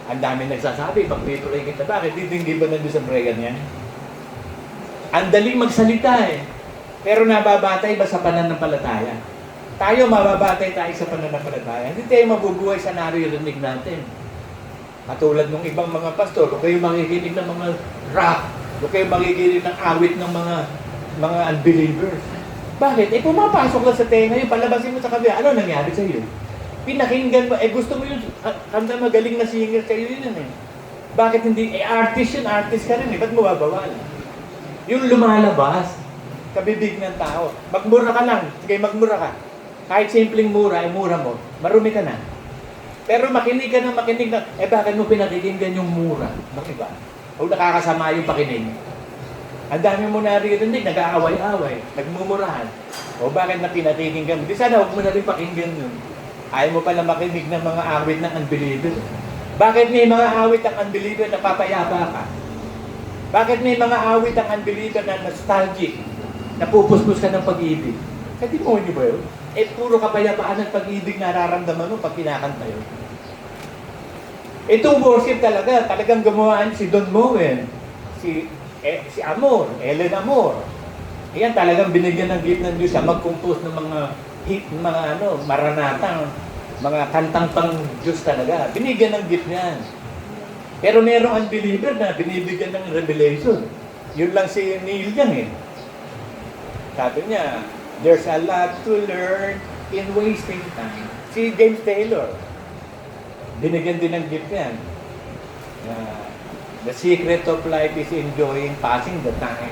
Ang dami nagsasabi, pag pituloy kita, bakit? Hindi ba nandun sa Brian yan? Ang daling magsalita eh. Pero nababatay ba sa pananampalataya? Tayo, mababatay tayo sa pananampalataya. Hindi tayo mabubuhay sa naririnig natin. Katulad ng ibang mga pastor, kung kayo makikinig ng mga rap, kung kayo makikinig ng awit ng mga unbelievers. Bakit? Pumapasok lang sa tenga yun, palabasin mo sa kabila. Ano nangyari sa iyo? Pinakinggan mo, gusto mo yun, kanta magaling na singer kayo yun eh. Bakit hindi? Artist yun, artist ka rin eh. Ba't mo babawal? Yung lumalabas, kabibig ng tao. Magmura ka lang. Sige, magmura ka. Kahit simpleng mura, mura mo, marumi ka na. Pero makinig ka na, bakit mo pinakikinggan yung mura? Bakit ba? O nakakasama yung pakinig? Ang dami mo naririnig, nag-aaway-aaway, nagmumurahan. O bakit na pinakikinggan mo? Di sana huwag mo na rin pakinggan yun. Ayaw mo pala makinig ng mga awit ng unbeliever. Bakit may mga awit ng unbeliever na papayapa ka? Bakit may mga awit ng unbeliever na nostalgic, na pupuspos ka ng pag-ibig? Kasi mo niyo ba yun? Puro kapayapaan ng pag-ibig nararamdaman mo pag kinakanta yun. Itong worship talagang gumawaan si Don Moen, si Amor, Ellen Amor. Yan talagang binigyan ng gift ng Diyos siya mag-compose ng mga hit, maranatang, mga kantang pang Diyos talaga. Binigyan ng gift niyan. Pero merong unbeliever na binibigyan ng revelation. Yun lang si Neil Young eh. Sabi niya, there's a lot to learn in wasting time. Si James Taylor, binigyan din ng gift yan. The secret of life is enjoying passing the time.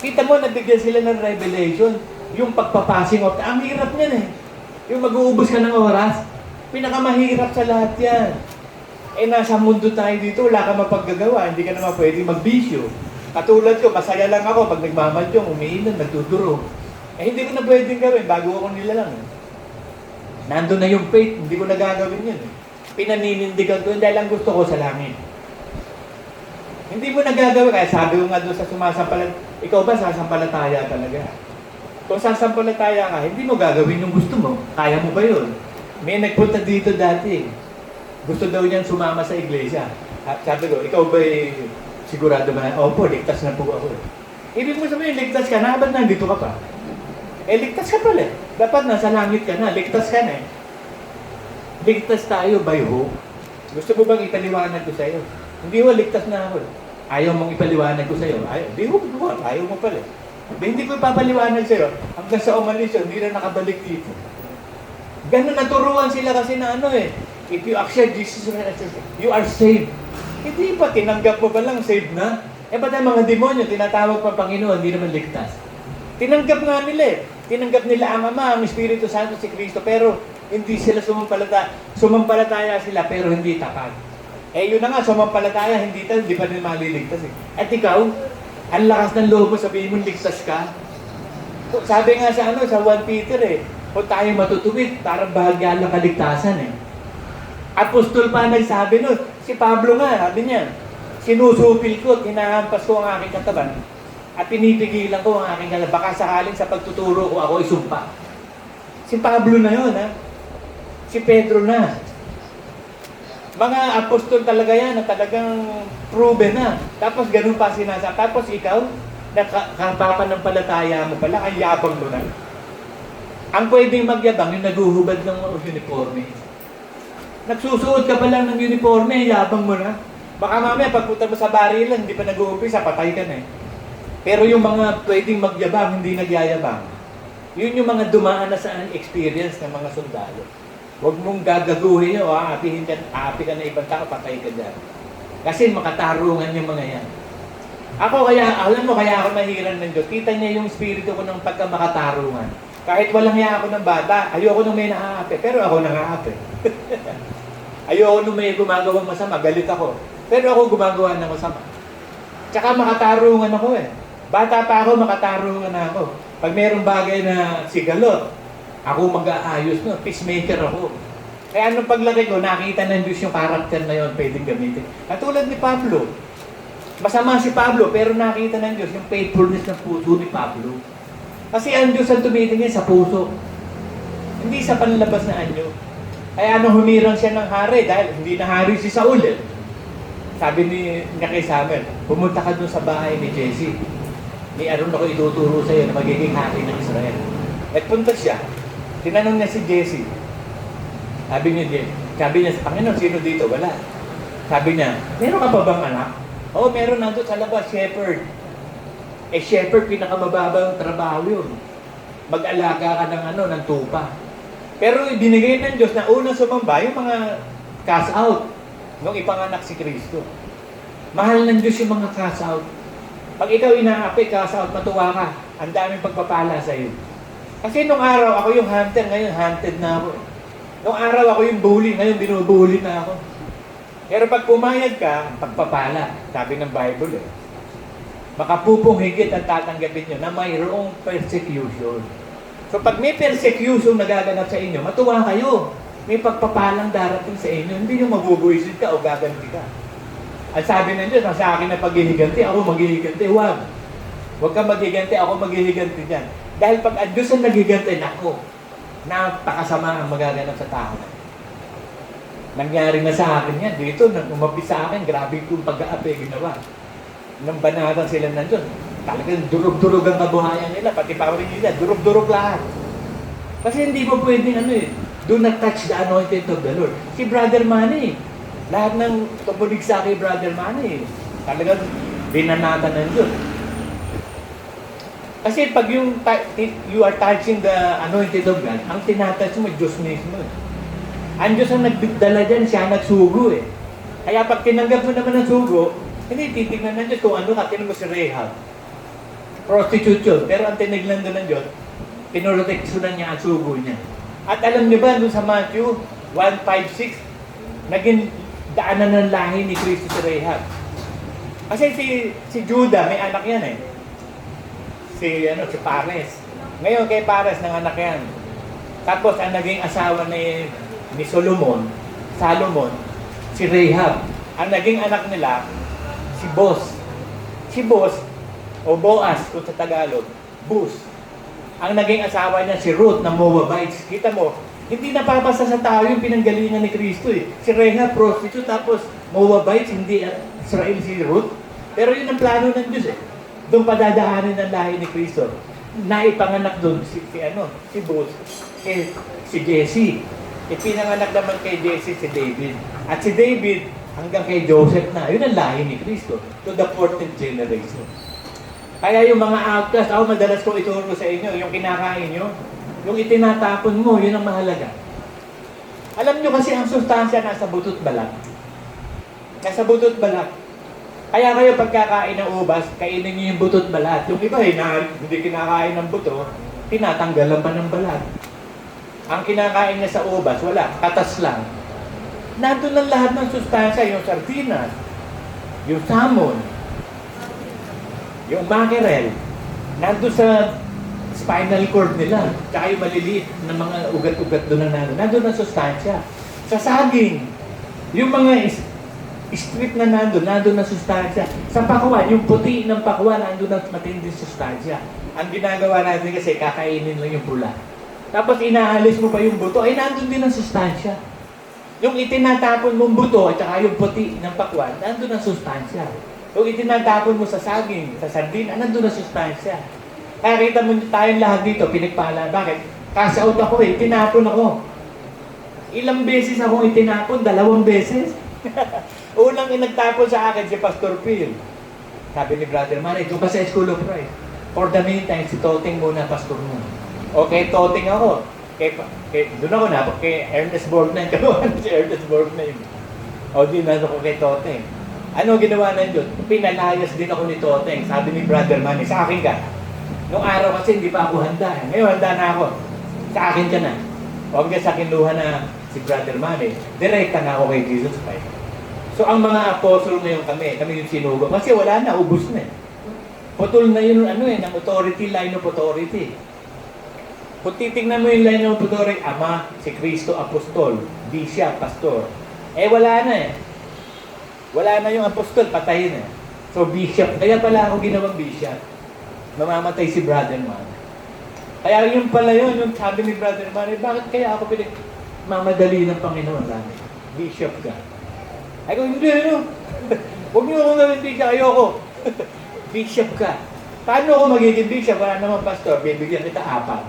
Kita mo, nabigyan sila ng revelation. Yung pagpapassing of time, ang hirap niyan eh. Yung mag-uubos ka ng oras, pinakamahirap sa lahat yan. Nasa mundo tayo dito, wala ka mapaggagawa, hindi ka naman pwede magbisyo. Katulad ko, masaya lang ako pag nagmamadyong, umiinom, nagtuturo. Hindi ko na pwedeng gawin, bago ako nilalang. Nandun na yung faith, hindi ko na gagawin yun. Pinaninindigan ko, dahil ang gusto ko sa langit. Hindi mo nagagawa, kaya sabi ko nga doon sa sumasampalataya, ikaw ba sasampalataya talaga? Kung sasampalataya ka, hindi mo gagawin yung gusto mo. Kaya mo ba yun? May nagpunta dito dati. Gusto daw niyang sumama sa iglesia. Sabi ko, ikaw ba sigurado ba na? Opo, ligtas na po ako. Ibig mo sabihin, ligtas ka na, ba't nandito ka pa? Ligtas ka pala. Dapat nasa langit ka na, ligtas ka na eh. Ligtas tayo by hope. Gusto mo bang ipaliwanag ko sa'yo? Hindi mo, ligtas na ako. Ayaw mong ipaliwanag ko sa'yo. Ayaw mo pala. Hindi ko ipapaliwanag sa'yo. Hanggang sa umalis yun, hindi na nakabalik dito. Ganun, naturuan sila kasi na if you accept Jesus, you are saved. Hindi pa, tinanggap mo ba lang, saved na? Ba't ang mga demonyo, tinatawag pa Panginoon, hindi naman ligtas. Tinanggap nga nila eh. Tinanggap nila ang Ama, ang Espiritu Santo, si Kristo, pero hindi sila sumampalataya. Sumampalataya sila, pero hindi tapat. Yun na nga, sumampalataya, hindi pa din maliligtas eh. At ikaw, ang lakas ng loob mo, sabihin mo, ligtas ka. Sabi nga sa 1 Peter eh, kung tayo matutuwid, parang bahagya lang kaligtasan eh. Apostol pa nagsabi nun, si Pablo nga, sabi niya, sinusupil ko at hinahampas ko ang aking katawan at pinipigilan ko ang aking katawan. Baka sakaling sa pagtuturo ko ako isumpa. Si Pablo na yun, ha? Si Pedro na. Mga apostol talaga yan na talagang proven na. Tapos ganun pa sinasabi. Tapos ikaw, nakapapanampalataya mo pala, ang yabang mo na. Ang pwedeng magyabang, yung naguhubad ng uniforme. Nagsusuot ka pa lang ng uniforme, yabang mo na. Baka mamaya, pagpunta mo sa barilan, hindi pa nag-uumpisa, patay ka na eh. Pero yung mga pwedeng magyabang, hindi nagyayabang. Yun yung mga dumaan na sa experience ng mga sundalo. Huwag mong gagaguhin yun, aapi ka na ibang tao, patay ka dyan. Kasi makatarungan yung mga yan. Ako alam mo, kaya ako nahiran ng Diyos. Kita niya yung spirito ko ng pagkamakatarungan. Kahit walang hiya ako ng bata, ayoko nung may naaapi, pero ako nangaapi. Ayoko nung may gumagawang masama, galit ako. Pero ako gumagawa ng masama. Tsaka makatarungan ako eh. Bata pa ako, makatarungan na ako. Pag mayroong bagay na sigalot, ako mag-aayos no, peacemaker ako. Kaya anong paglaki ko, nakita ng Diyos yung karakter na yun, pwedeng gamitin. Katulad ni Pablo. Masama si Pablo, pero nakita ng Diyos yung faithfulness ng puso ni Pablo. Kasi ang Diyos ang tumitingin sa puso. Hindi sa panlabas na anyo. Kaya nung humirang siya ng hari, dahil hindi na hari si Saul eh. Sabi niya kay Samuel, pumunta ka dun sa bahay ni Jesse. Ni Aaron ako ituturo sa iyo na magiging hari ng Israel. At punta siya, tinanong niya si Jesse. Sabi niya, Panginoon, sino dito? Wala. Sabi niya, meron ka pa bang anak? Oo, meron nandun sa labas, shepherd. Eh, shepherd, pinakamababang trabaho yun. Mag-alaga ka ng tupa. Pero ibinigay ng Diyos na unang sumamba yung mga cast out nung ipanganak si Kristo. Mahal ng Diyos yung mga cast out. Pag ikaw inaapi, cast out, matuwa ka. Ang daming pagpapala sa iyo. Kasi nung araw, ako yung hunter, ngayon hunted na ako. Nung araw, ako yung bully, ngayon binubully na ako. Pero pag pumayag ka, pagpapala, sabi ng Bible eh. Makapupong higit ang tatanggapin nyo na mayroong persecution. So pag may persecution nagaganap sa inyo, matuwa kayo. May pagpapalang darating sa inyo. Hindi nyo mabubuisit ka o gaganti ka. Ang sabi ng Diyos, sa akin na paghihiganti, ako maghihiganti. Huwag. Huwag ka maghihiganti, ako maghihiganti dyan. Dahil pag ang Diyos ang naghihiganti, nako, napakasama ang magaganap sa tao. Nangyari na sa akin yan. Dito, nang umapis sa akin, grabe kong pag-aapi ginawa. Nang banatan sila ng Diyos, talagang durog-durog ang kabuhayan nila, pati pawin nila, durog-durog lahat. Kasi hindi mo pwedeng do not touch the anointed of the Lord. Si Brother Manny, lahat ng tumulig sa kay Brother Manny, talagang binanatan ng Diyos. Kasi pag you are touching the anointed of God, ang tinatouch mo, Diyos mismo. Ang Diyos ang nagdala dyan, siya nagsugo eh. Kaya pag tinanggap mo naman ang sugo, hindi titignan ng Diyos kung ano ka, tinan mo si Rahab. Prostitute yun. Pero ang tinignan doon ng Diyos, pinoroteksyonan niya ang sugo niya. At alam niyo ba, doon sa Matthew 1:5-6, naging daanan ng lahi ni Kristo si Rahab. Kasi si Judah, may anak yan eh. Si Pares. Ngayon kay Pares, nanganak yan. Tapos ang naging asawa ni Solomon, si Rahab. Ang naging anak nila, si Boaz. Si Boaz, o Boaz kung sa Tagalog, Bus. Ang naging asawa niya si Ruth na Moabites. Kita mo, hindi napapasa sa tao yung pinanggalingan ni Kristo eh. Si Rahab, prostitute, tapos Moabites, hindi Israel si Ruth. Pero yun ang plano ng Diyos eh. Doon padadaanin ang lahi ni Kristo. Naipanganak doon si Bus, si Jesse. Ipinanganak naman kay Jesse si David. At si David, hanggang kay Joseph na. Yun ang lahi ni Kristo. To the 14th generation. Kaya yung mga outcast, ako madalas kong ituro sa inyo, yung kinakain nyo, yung itinatapon mo, yun ang mahalaga. Alam nyo kasi ang sustansya nasa butot balat. Nasa butot balat. Kaya kayo pagkakain ng ubas, kainin nyo yung butot balat. Yung iba, hindi kinakain ng buto, tinatanggalan pa ng balat. Ang kinakain niya sa ubas, wala, katas lang. Nandun lang lahat ng sustansya, yung sardinas, yung salmon, yung mackerel, nandun sa spinal cord nila, tsaka yung maliliit na mga ugat-ugat doon na nandun ang sustansya. Sa saging, yung mga strip na nandun ang sustansya. Sa pakwan, yung puti ng pakwan, nandun ang matinding sustansya. Ang ginagawa natin kasi, kakainin lang yung pula. Tapos inaalis mo pa yung buto, ay nandun din ang sustansya. Yung itinatapon mong buto at saka yung puti ng pakwan, nandun ang sustansya. Yung itinatapon mo sa saging, sa sardin, nandun ang sustansya. Kaya kita mo tayong lahat dito, pinagpala. Bakit? Cash out ako eh, tinapon ako. Ilang beses akong itinapon? 2 beses. Unang inagtapon sa akin si Pastor Phil. Sabi ni Brother Manny, doon ka sa School of Christ. For the meantime, si Toting muna, pastor mo. Okay, Toting ako. Doon ako na, kay Ernest Borgnine. Si Ernest Borgnine. O di na ako kay Toting. Ano ginawa na yun? Pinalayas din ako ni Toting. Sabi ni Brother Manny, sa akin ka. Nung araw kasi hindi pa ako handa. Ngayon handa na ako. Sa akin ka na. Huwag niya sa kinuha na si Brother Manny. Direkta na ako kay Jesus Christ. So ang mga apostol ngayon kami yung sinugo. Kasi wala na, ubus na eh. Putol na yun, ng authority, line of authority. Kung titignan mo yung line of authority, Ama, si Kristo, Apostol, Bishop, Pastor. Eh wala na eh. Wala na yung apostol, patayin eh. So bishop, kaya pala ako ginawang bishop. Mamamatay si Brother Man. Kaya yun pala yun, yung sabi ni Brother Manny, bakit kaya ako mamadali ng Panginoon namin? Bishop ka. Ay ko, hindi, ano? Huwag niyo akong gawin bishop, ayoko. Bishop ka. Paano ako magiging bishop? Wala naman pastor, bibigyan kita 4.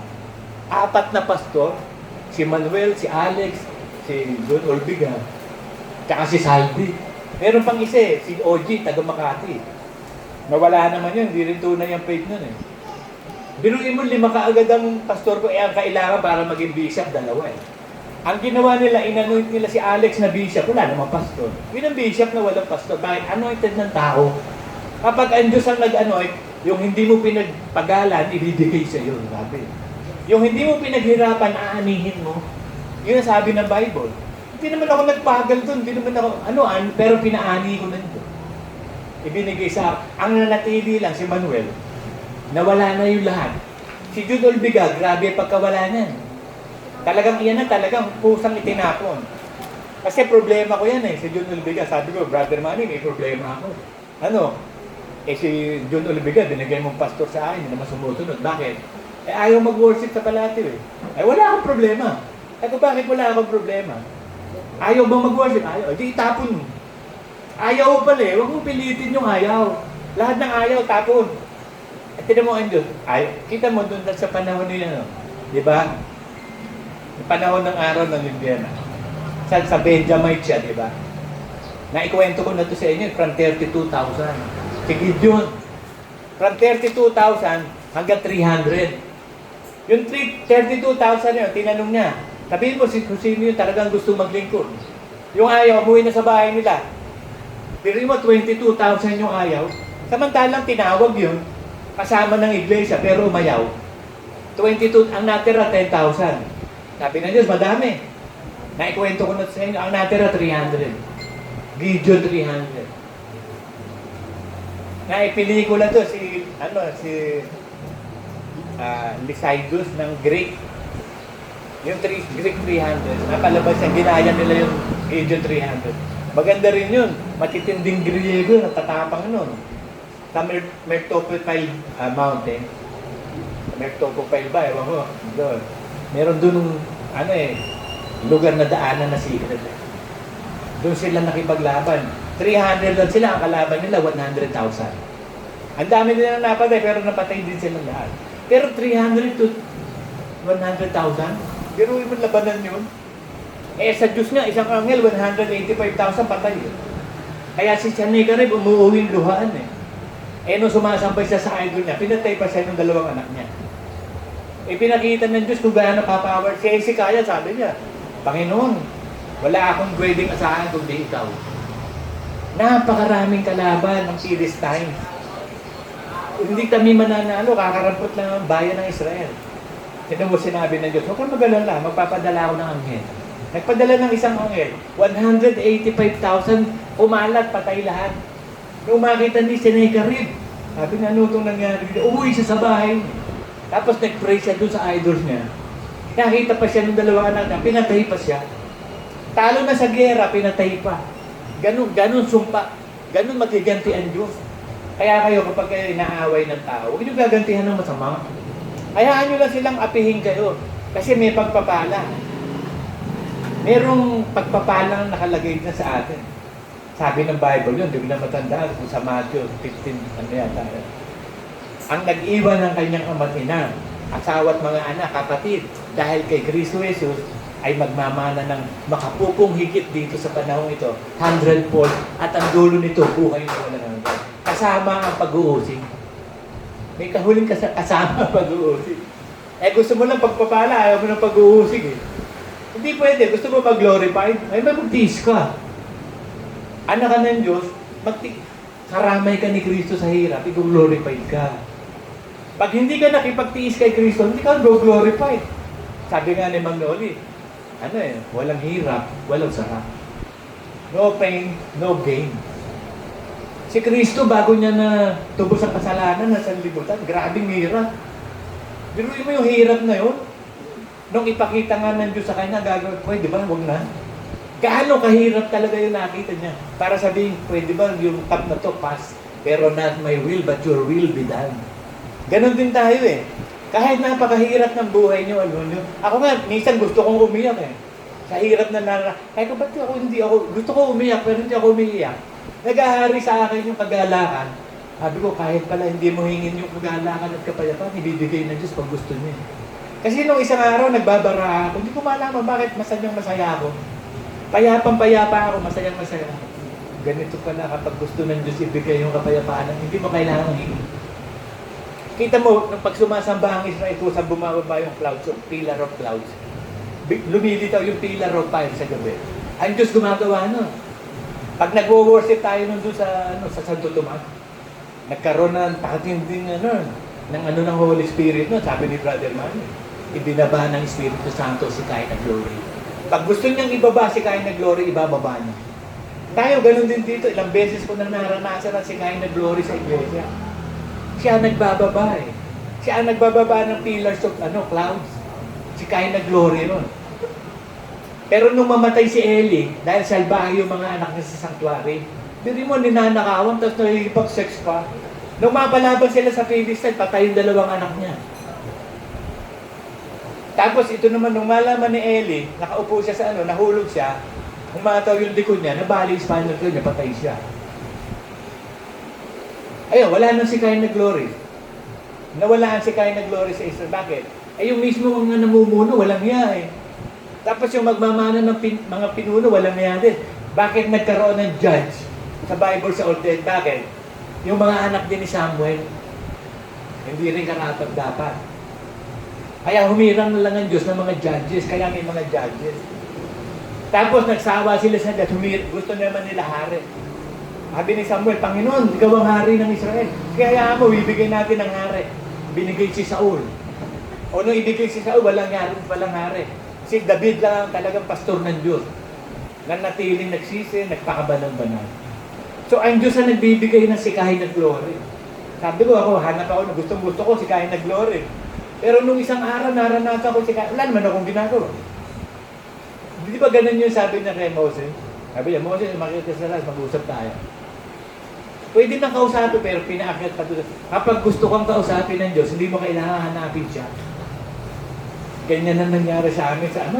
4 na pastor, si Manuel, si Alex, si John Olbiga, tsaka si Salvi. Meron pang isa si OG, taga Makati. Nawala naman yun, hindi rin tunay ang faith nun eh. Biruin mo, 5 kaagad ang pastor ko, ang kailangan para maging bishop, 2 eh. Ang ginawa nila, inanoint nila si Alex na bishop, wala namang pastor. Yun ang bishop na walang pastor. Bakit? Anointed ng tao. Kapag ang Diyos ang nag-anoint, yung hindi mo pinagpagalan, ibibigay sa iyo, sabi. Yung hindi mo pinaghirapan, aanihin mo. Yun ang sabi ng Bible. Hindi naman ako nagpagal doon, hindi naman ako, pero pinaani ko nandun. Ibinigay sa, ang nanatili lang si Manuel, nawala na yung lahat. Si Jude Olbiga, grabe pagkawala niyan. Talagang iyan na, talagang pusang itinapon. Kasi problema ko yan si Jude Olbiga. Sabi ko, Brother Manny, may problema ako. Si Jude Olbiga, binigay mong pastor sa akin, hindi naman sumusunod. Bakit? Ayaw mag-worship sa Palatio wala akong problema. Bakit wala akong problema? Ayaw bang mag-worship? Ayaw. Di itapon mo. Ayaw pala huwag mong pilitin yung ayaw. Lahat ng ayaw, tapon. At tinan mo ang Diyos. Kita mo doon sa panahon niya, di ba? Yung panahon ng araw ng Libyana. Sa Benjamite siya, di ba? Naikwento ko na to sa inyo, from 32,000. Si Gideon. From 32,000 hanggang 300. Yung 32,000 yun, tinanong niya, sabihin mo kung sino yung talagang gusto maglingkod. Yung ayaw, umuwi na sa bahay nila. Pero mo, 22,000 yung ayaw. Samantalang tinawag yun, kasama ng iglesia, pero umayaw. 22, ang natira 10,000. Sabi ng Diyos, madami. Naikwento ko na sa inyo, ang natira 300. Gideon 300. Naipelikula to si Lycidas ng Greek. Yung Greek 300. Napalabas siya, ginaya nila yung Gideon 300. Maganda rin yun. Matitinding Griego, natatapang nun. Sa Mertopopyle Mountain. Mertopopyle ba? Ewan ko. Doon. Meron doon, lugar na daanan na secret. Doon sila nakipaglaban. 300 lang sila, ang kalaban nila 100,000. Ang dami nila napatay, pero napatay din sila lahat. Pero 300 to 100,000, pero yung labanan yun. Sa Diyos nga, isang anghel, 185,000 patay. Kaya si Sennacherib umuuwing luhaan nung sumasampay siya sa idol niya, pinatay pa siya ng 2 anak niya. Pinakita ng Diyos kung gaano ka-power. Si Hezekiah, sabi niya, Panginoon, wala akong pwedeng asahan kundi ikaw. Napakaraming kalaban ng Philistines. Hindi kami mananalo, kakarampot lang ang bayan ng Israel. Sino mo sinabi ng Diyos, huwag kang mag-alala, magpapadala ako ng anghel. Nagpadala ng isang anghel, 185,000, umalat, patay lahat. Nung makita ni Sennacherib, sabi nga, ano itong nangyari? Umuwi siya sa bahay. Tapos nag-pray siya doon sa idols niya. Nakita pa siya ng 2 anak niya, pinatay pa siya. Talo na sa gera, pinatay pa. Ganun sumpa. Ganun magiganti ang Diyos. Kaya kayo, kapag kayo inaaway ng tao, huwag niyo gagantihan ng masama. Hayaan niyo lang silang apihin kayo. Kasi may pagpapala. Merong pagpapalang nakalagay na sa atin. Sabi ng Bible yun, di ko na matandaan kung sa Matthew 15, yata. Ang nag-iwan ng kanyang ama't ina, asawa at mga anak, kapatid, dahil kay Kristo Jesus, ay magmamana ng makapupong higit dito sa panahon ito, 100-fold, at ang dulo nito, buhay na wala hanggan. Kasama ang pag-uusig. May kahuling kasama ang pag-uusig. Gusto mo lang pagpapala, ayaw mo ng pag-uusig Hindi pwede. Gusto mo mag-glorified? Ay, magtiis ka. Anak ka ng Diyos, karamay ka ni Kristo sa hirap, i-glorified ka. Pag hindi ka nakipagtiis kay Kristo, hindi ka glorified. Sabi nga ni Magnoli, walang hirap, walang sarap. No pain, no gain. Si Kristo, bago niya na tubos ang kasalanan, nasa libutan, grabing hirap. Biruin mo yung hirap na yun. Nung ipakita nga ng Diyos sa kanya, gagawin, pwede ba? Huwag na. Gaano kahirap talaga yung nakita niya. Para sabihin, pwede ba yung cup na to, pass. Pero not my will, but your will be done. Ganon din tayo Kahit napakahirap ng buhay nyo, ako nga, minsan gusto kong umiyak eh. Sa hirap na kahit ba't gusto ko umiyak, pero hindi ako umiiyak. Nag-ahari sa akin yung kagalakan. Sabi ko, kahit pala hindi mo hingin yung kagalakan at kapayapaan, ibibigay ng Diyos pag gusto niya. Kasi nung isang araw, nagbabara ako. Hindi ko malaman bakit masaya ako. Payapang-payapa ako, masaya ako. Ganito pala kapag gusto ng Diyos ibigay yung kapayapaan, hindi mo kailangan hingin. Kita mo, nung pag sumasamba ang Israel, kusang bumababa yung clouds, yung pillar of clouds. Lumilitaw yung pillar of fire sa gabi. Ang Diyos gumagawa nun. Pag nag-worship tayo nun doon sa Santo Tomas, nagkaroon ng pakatinding ng Holy Spirit nun, sabi ni Brother Manny. Ibinaba ng Espiritu Santo si Kain na Glory. Pag gusto niyang ibaba si Kain na Glory, ibababa niya. Tayo, ganun din dito. Ilang beses ko na naranasan na si Kain na Glory sa iglesia. Siya nagbababa eh. Siya ang nagbababa ng pillars of clouds. Si Kain na Glory nun. Pero nung mamatay si Eli, dahil salbahe yung mga anak niya sa sanctuary, hindi mo ninanakawan, tapos nakikipag-sex pa. Nung mapalaban sila sa Philistine, patay yung dalawang anak niya. Tapos ito naman, nung malaman ni Eli, nakaupo siya sa nahulog siya, humataw yung likod niya, nabali yung spinal cord niya, patay siya. Ayun, wala nang si Kain na Glory. Nawalaan si Kain na Glory sa Israel. Bakit? Ay yung mismo mga namumuno, walang niya eh. Tapos yung magmamana ng mga pinuno, walang niya din. Bakit nagkaroon ng judge sa Bible sa Old Testament? Bakit? Yung mga anak din ni Samuel, hindi rin karapat dapat. Kaya humirang na lang ang Diyos ng mga judges, kaya may mga judges. Tapos nagsawa sila sa Diyos, gusto naman nila hari. Sabi ni Samuel, Panginoon, ikaw ang hari ng Israel. Kaya mo, ibigay natin ang hari. Binigay si Saul. O nung ibigay si Saul, walang hari. Si David lang ang talagang pastor ng Diyos. Nanatiling nagsisi, nagpakabanang-banal. So ang Diyos ang nagbibigay ng sikahin na glory. Sabi ko hanap ako, gustong-gusto ko sikahin na glory. Pero nung isang araw, naranasan ko sikahin, wala naman akong ginagawa. Di ba ganun yung sabi niya kay Moses? Sabi niya, Moses, makita sa las, mag-usap tayo. Pwede nang kausapin, pero pinaakyat pa doon. Kapag gusto kang kausapin ng Diyos, hindi mo kailangan hanapin siya. Ganyan na nangyari sa amin sa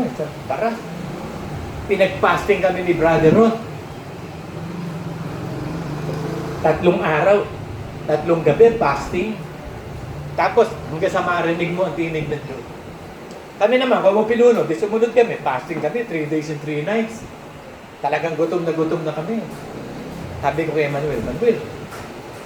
Paras. Pinag-fasting kami ni Brother Roth. 3 araw, 3 gabi, fasting. Tapos, hanggang sa marinig mo ang tinig ng Diyos. Kami naman, kung pinuno, di sumunod kami, fasting kami, 3 days and 3 nights. Talagang gutom na kami. Sabi ko kay Manuel,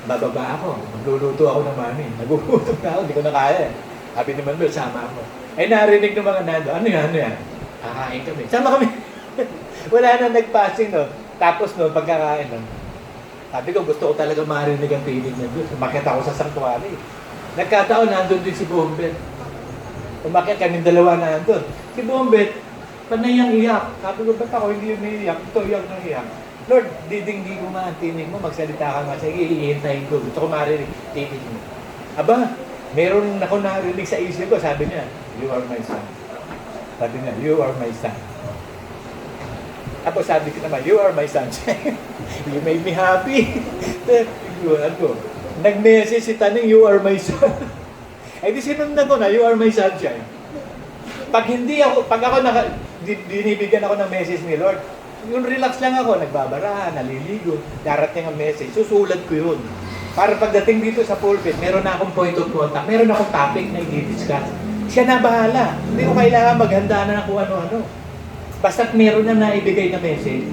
bababa ako, magluluto ako ng mami. Nagugutom na ako, hindi ko na kaya. Sabi ni Manuel, sama ako. Ay narinig ng mga nando, ano yan? Kakain kami. Sama kami. Wala na nag-fasting, no? Tapos, no, pagkakain, no? Sabi ko, gusto ko talaga marinig ang tinig ng Diyos. Umakyat ako sa sanctuary. Nagkataon, nandun din si Bombet. Umakyat kami dalawa nandun. Si Bombet, panayang iyak. Sabi ko, ba't ako hindi umiiyak? Ito, iyak na iyak. Lord, didingdi ko nga ang tinig mo, magsalita ka nga. Sige, iintayin ko. Gusto ko marinig tinig mo. Aba, meron ako narinig sa isip ko. Sabi niya, you are my son. Sabi niya, you are my son. Tapos sabi ko naman, you are my sunshine. You made me happy. Nag-message si Taning, you are my son. Ay di sinundan ko na, you are my sunshine. Pag ako dinibigyan ako ng message ni Lord, yung relax lang ako, nagbabara, naliligo, darating ang message, susulat ko yun. Para pagdating dito sa pulpit, meron na akong point of contact, meron akong topic na i-discuss. Siya na bahala. Hindi ko kailangan maghanda na kung ano-ano. Basta't meron na naibigay na message.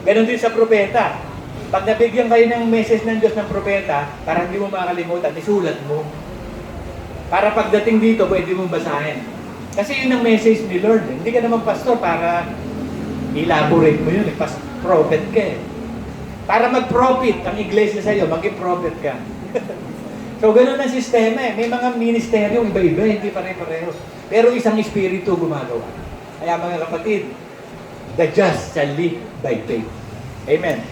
Ganon din sa propeta. Pag nabigyan kayo ng message ng Diyos ng propeta, para hindi mo makalimutan, isulat mo. Para pagdating dito, pwede mong basahin. Kasi yun ang message ni Lord. Hindi ka naman pastor para elaborate mo yun. Prophet ka eh. Para mag-profit ang iglesia sa'yo, maging prophet ka. So, ganun ang sistema eh. May mga ministeryong iba-iba, hindi pare-pareho. Pero isang espiritu gumagawa. Kaya mga kapatid, the just shall live by faith. Amen.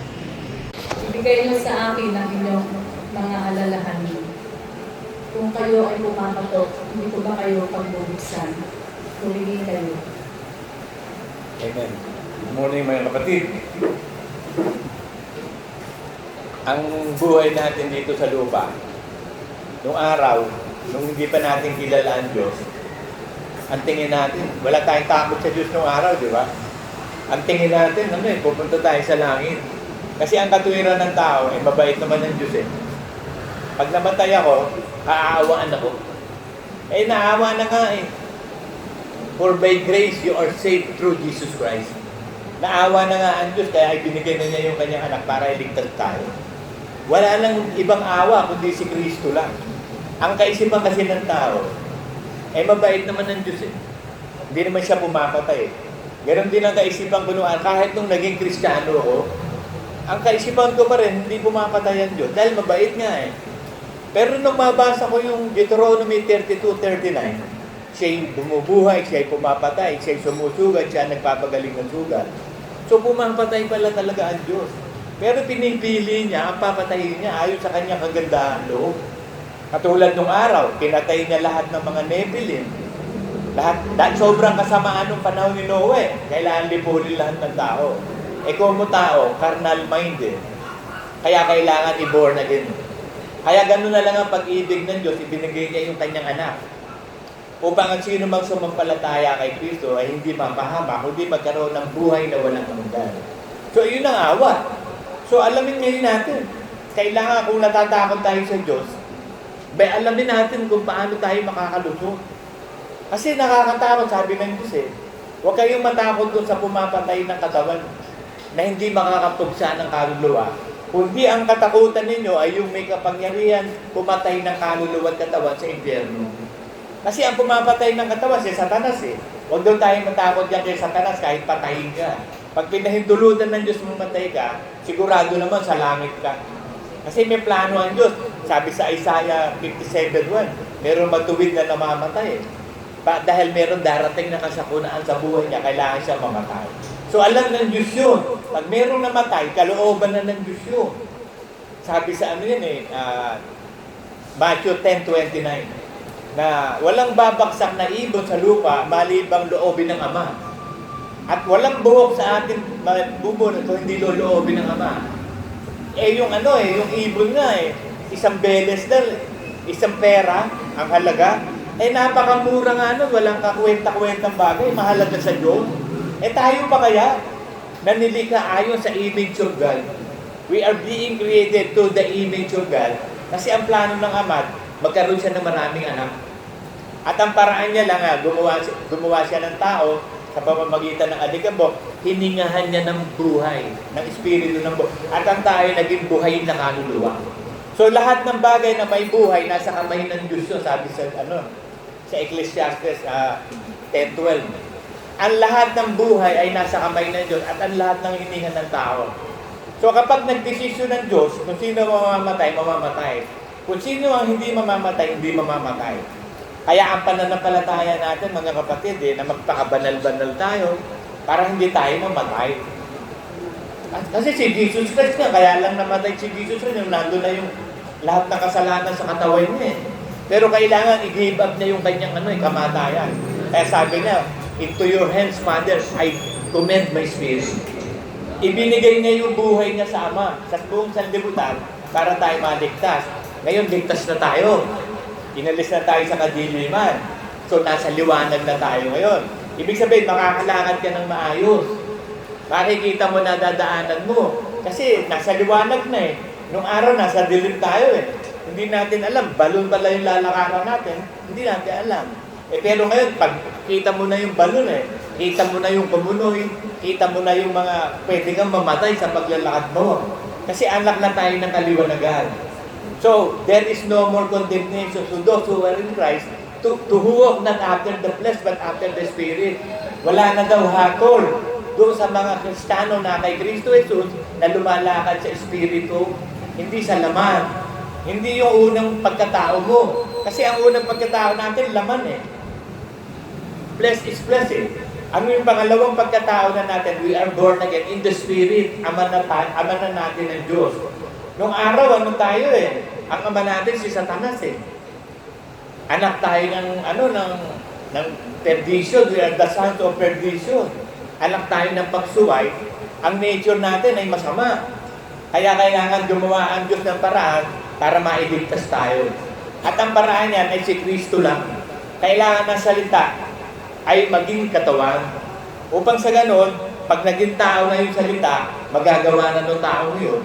Ibigay niyo sa akin ang inyong mga alalahanin. Kung kayo ay pumapatok, hindi ko ba kayo pagbubuksan? Tumingin kayo. Amen. Good morning mga kapatid. Ang buhay natin dito sa lupa, noong araw, nung hindi pa natin kilala ang Diyos, ang tingin natin, wala tayong takot sa Diyos nung araw, di ba? Ang tingin natin, pupunta tayo sa langit. Kasi ang katuwiran ng tao, mabait naman ng Diyos eh. Pag namatay ako, aaawaan ako. Naawa na nga eh. For by grace, you are saved through Jesus Christ. Naawa na nga ang Diyos, kaya ibinigay na niya yung kanyang anak para iligtas tayo. Wala lang ibang awa, kundi si Kristo lang. Ang kaisipan kasi ng tao, mabait naman ng Diyos eh. Hindi naman siya pumapatay eh. Ganon din ang kaisipan ko noon, kahit nung naging Kristiyano ako, ang kaisipan ko pa rin, hindi pumapatay ang Diyos. Dahil mabait nga eh. Pero nung mabasa ko yung Deuteronomy 32:39, siya'y bumubuhay, siya'y pumapatay, siya'y sumusugat, siya nagpapagaling ng sugat. So pumapatay pala talaga ang Diyos. Pero pinipili niya, ang papatayin niya ayon sa kanyang kagandahan loob. Katulad nung araw, pinatay niya lahat ng mga Nephilim. Dahil sobrang kasamaan ng panahon ni Noe, kailangan lipulin lahat ng tao. Kung mo tao, carnal minded, kaya kailangan i-born again. Kaya gano'n na lang ang pag-ibig ng Diyos, ibinigay niya yung kanyang anak. Upang ang sino mang sumampalataya kay Kristo ay hindi mapahama, kundi magkaroon ng buhay na walang hanggan. So, yun ang awa. So, alamin ngayon natin. Kailangan kung natatakot tayo sa Diyos, alamin natin kung paano tayo makakalusot. Kasi nakakatakot, sabi ng Diyos eh. Huwag kayong matakot dun sa pumapatay ng katawan na hindi makakapugsa ng kaluluwa. Kundi ang katakutan ninyo ay yung may kapangyarihan pumatay ng kaluluwa at katawan sa impyerno. Kasi ang pumapatay ng katawan si Satanas eh. Huwag daw tayong matakot yan kay Satanas kahit patayin ka. Pag pinahintulutan ng Diyos mamatay ka, sigurado naman sa langit ka. Kasi may plano ang Diyos. Sabi sa Isaiah 57:1, meron matuwid na namamatay eh. Dahil meron darating na kasakunaan sa buhay niya, kailangan siya mamatay. So alam ng Diyos yun. Pag merong namatay, kalooban na ng Diyos yun. Sabi sa Matthew 10:29, na walang babaksak na ibon sa lupa malibang loobin ng Ama. At walang buhok sa atin bubon kung hindi loobin ng Ama. Yung ibon nga isang beles na, isang pera ang halaga. Napakamura nga nun, walang kakwenta-kwentang bagay, mahalaga sa Diyos. Tayo pa kaya, nanilikha ayon sa image of God. We are being created to the image of God. Kasi ang plano ng Ama, magkaroon siya ng maraming anak. At ang paraan niya lang, gumawa siya ng tao sa pamamagitan ng alikabok, hiningahan niya ng buhay, ng espiritu ng buhay. At ang tayo naging buhay na kaluluwa. So lahat ng bagay na may buhay, nasa kamay ng Diyos yun, sabi sa Ecclesiastes 10:12. Ang lahat ng buhay ay nasa kamay ng Diyos at ang lahat ng hiningan ng tao. So kapag nagdesisyon ng Diyos, kung sino mamamatay, mamamatay. Kung sino ang hindi mamamatay, hindi mamamatay. Kaya ang pananampalataya natin, mga kapatid, na magpakabanal-banal tayo para hindi tayo mamatay. Kasi si Jesus Christ nga, kaya lang namatay si Jesus Christ, yung nandun na yung lahat ng kasalanan sa katawan niya. Pero kailangan i-give up niya yung kanyang kamatayan. Kaya sabi niya, into your hands, Father, I commend my spirit. Ibinigay niya yung buhay niya sa Ama, sa buong sanlibutan, para tayo maligtas. Ngayon, ligtas na tayo. Inalis na tayo sa kadiliman. So, nasa liwanag na tayo ngayon. Ibig sabihin, makakalakad ka ng maayos. Makikita mo na dadaanan mo. Kasi, nasa liwanag na eh. Nung araw, nasa dilim tayo eh. Hindi natin alam. Balon pala yung lalakaran natin. Hindi natin alam. Pero ngayon, pag kita mo na yung balon eh. Kita mo na yung pamunoy. Kita mo na yung mga pwede kang mamatay sa paglalakad mo. Kasi anak na tayo ng kaliwanagan. So, there is no more condemnation to those who are in Christ to who walk not after the flesh but after the Spirit. Wala na daw hatol doon sa mga Kristiyano na kay Kristo Jesus na lumalakad sa Espiritu, hindi sa laman. Hindi yung unang pagkatao mo. Kasi ang unang pagkatao natin, laman eh. Flesh is flesh eh. Ano yung pangalawang pagkatao na natin? We are born again in the Spirit. Ama na natin ng Diyos. Nung araw, tayo eh? Ang ama natin si Satanas eh. Anak tayo ng perdition. We are the sons of perdition. Anak tayo ng pagsuway. Ang nature natin ay masama. Kaya kailangan gumawa ang Diyos ng paraan para mailigtas tayo. At ang paraan niyan ay si Kristo lang. Kailangan ng salita ay maging katawan. Upang sa ganon, pag naging tao na yung salita, magagawa na ng tao yun